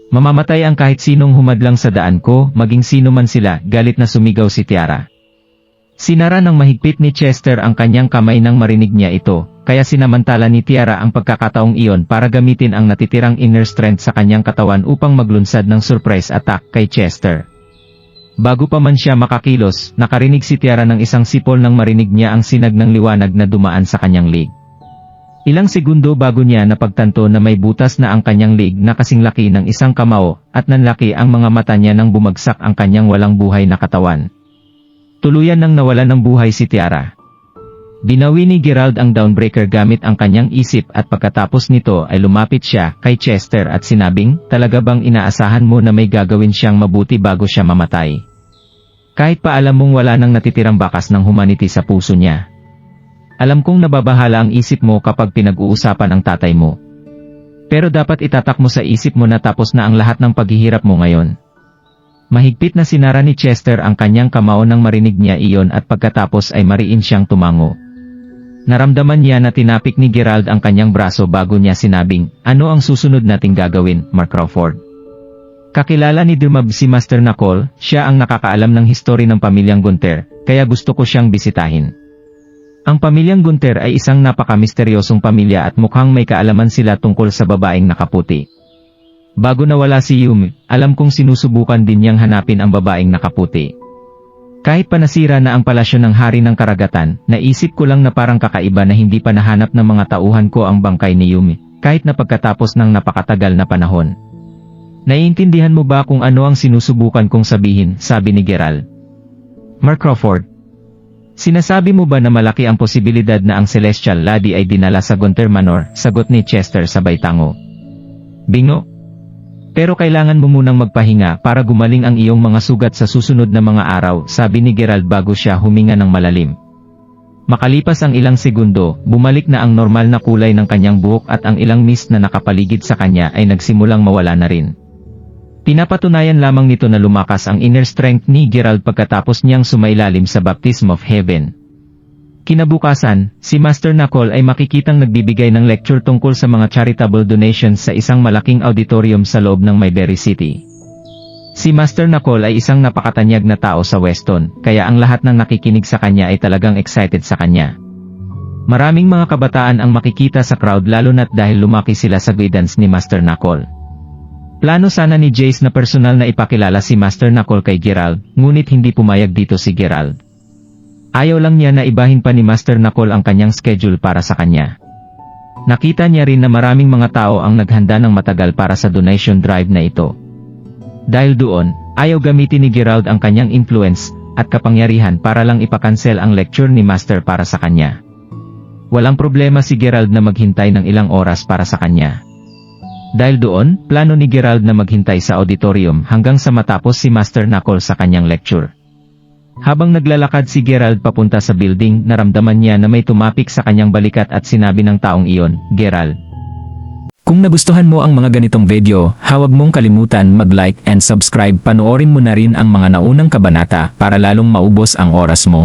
Mamamatay ang kahit sinong humadlang sa daan ko, maging sino man sila, galit na sumigaw si Tiara. Sinara ng mahigpit ni Chester ang kanyang kamay nang marinig niya ito, kaya sinamantala ni Tiara ang pagkakataong iyon para gamitin ang natitirang inner strength sa kanyang katawan upang maglunsad ng surprise attack kay Chester. Bago pa man siya makakilos, nakarinig si Tiara ng isang sipol nang marinig niya ang sinag ng liwanag na dumaan sa kanyang lig. Ilang segundo bago niya napagtanto na may butas na ang kanyang lig na kasing laki ng isang kamao, at nanlaki ang mga mata niya nang bumagsak ang kanyang walang buhay na katawan. Tuluyan nang nawalan ng buhay si Tiara. Binawi ni Gerald ang Dawnbreaker gamit ang kanyang isip at pagkatapos nito ay lumapit siya kay Chester at sinabing, talaga bang inaasahan mo na may gagawin siyang mabuti bago siya mamatay? Kahit pa alam mong wala nang natitirang bakas ng humanity sa puso niya. Alam kong nababahala ang isip mo kapag pinag-uusapan ang tatay mo. Pero dapat itatak mo sa isip mo na tapos na ang lahat ng paghihirap mo ngayon. Mahigpit na sinara ni Chester ang kanyang kamao nang marinig niya iyon at pagkatapos ay mariin siyang tumango. Naramdaman niya na tinapik ni Gerald ang kanyang braso bago niya sinabing, ano ang susunod nating gagawin, Mark Crawford? Kakilala ni Dumab si Master Nakol, siya ang nakakaalam ng history ng pamilyang Gunter, kaya gusto ko siyang bisitahin. Ang pamilyang Gunter ay isang napaka-misteryosong pamilya at mukhang may kaalaman sila tungkol sa babaeng nakaputi. Bago nawala si Yumi, alam kong sinusubukan din niyang hanapin ang babaeng nakaputi. Kahit pa nasira na ang palasyo ng hari ng karagatan, naisip ko lang na parang kakaiba na hindi pa nahanap ng mga tauhan ko ang bangkay ni Yumi, kahit na pagkatapos ng napakatagal na panahon. Naiintindihan mo ba kung ano ang sinusubukan kong sabihin, sabi ni Gerald. Mark Crawford. Sinasabi mo ba na malaki ang posibilidad na ang Celestial Lady ay dinala sa Gunter Manor, sagot ni Chester sabay tango. Bingo. Pero kailangan mo munang magpahinga para gumaling ang iyong mga sugat sa susunod na mga araw, sabi ni Gerald bago siya huminga ng malalim. Makalipas ang ilang segundo, bumalik na ang normal na kulay ng kanyang buhok at ang ilang mist na nakapaligid sa kanya ay nagsimulang mawala na rin. Pinapatunayan lamang nito na lumakas ang inner strength ni Gerald pagkatapos niyang sumailalim sa Baptism of Heaven. Kinabukasan, si Master Nakol ay makikitang nagbibigay ng lecture tungkol sa mga charitable donations sa isang malaking auditorium sa loob ng Mayberry City. Si Master Nakol ay isang napakatanyag na tao sa Weston, kaya ang lahat ng nakikinig sa kanya ay talagang excited sa kanya. Maraming mga kabataan ang makikita sa crowd lalo na't dahil lumaki sila sa guidance ni Master Nakol. Plano sana ni Jace na personal na ipakilala si Master Nakol kay Gerald, ngunit hindi pumayag dito si Gerald. Ayaw lang niya na ibahin pa ni Master Nakol ang kanyang schedule para sa kanya. Nakita niya rin na maraming mga tao ang naghanda ng matagal para sa donation drive na ito. Dahil doon, ayaw gamitin ni Gerald ang kanyang influence at kapangyarihan para lang ipakansel ang lecture ni Master para sa kanya. Walang problema si Gerald na maghintay ng ilang oras para sa kanya. Dahil doon, plano ni Gerald na maghintay sa auditorium hanggang sa matapos si Master Nakol sa kanyang lecture. Habang naglalakad si Gerald papunta sa building, naramdaman niya na may tumapik sa kanyang balikat at sinabi ng taong iyon, Gerald. Kung nagustuhan mo ang mga ganitong video, huwag mong kalimutan mag-like and subscribe. Panoorin mo na rin ang mga naunang kabanata para lalong maubos ang oras mo.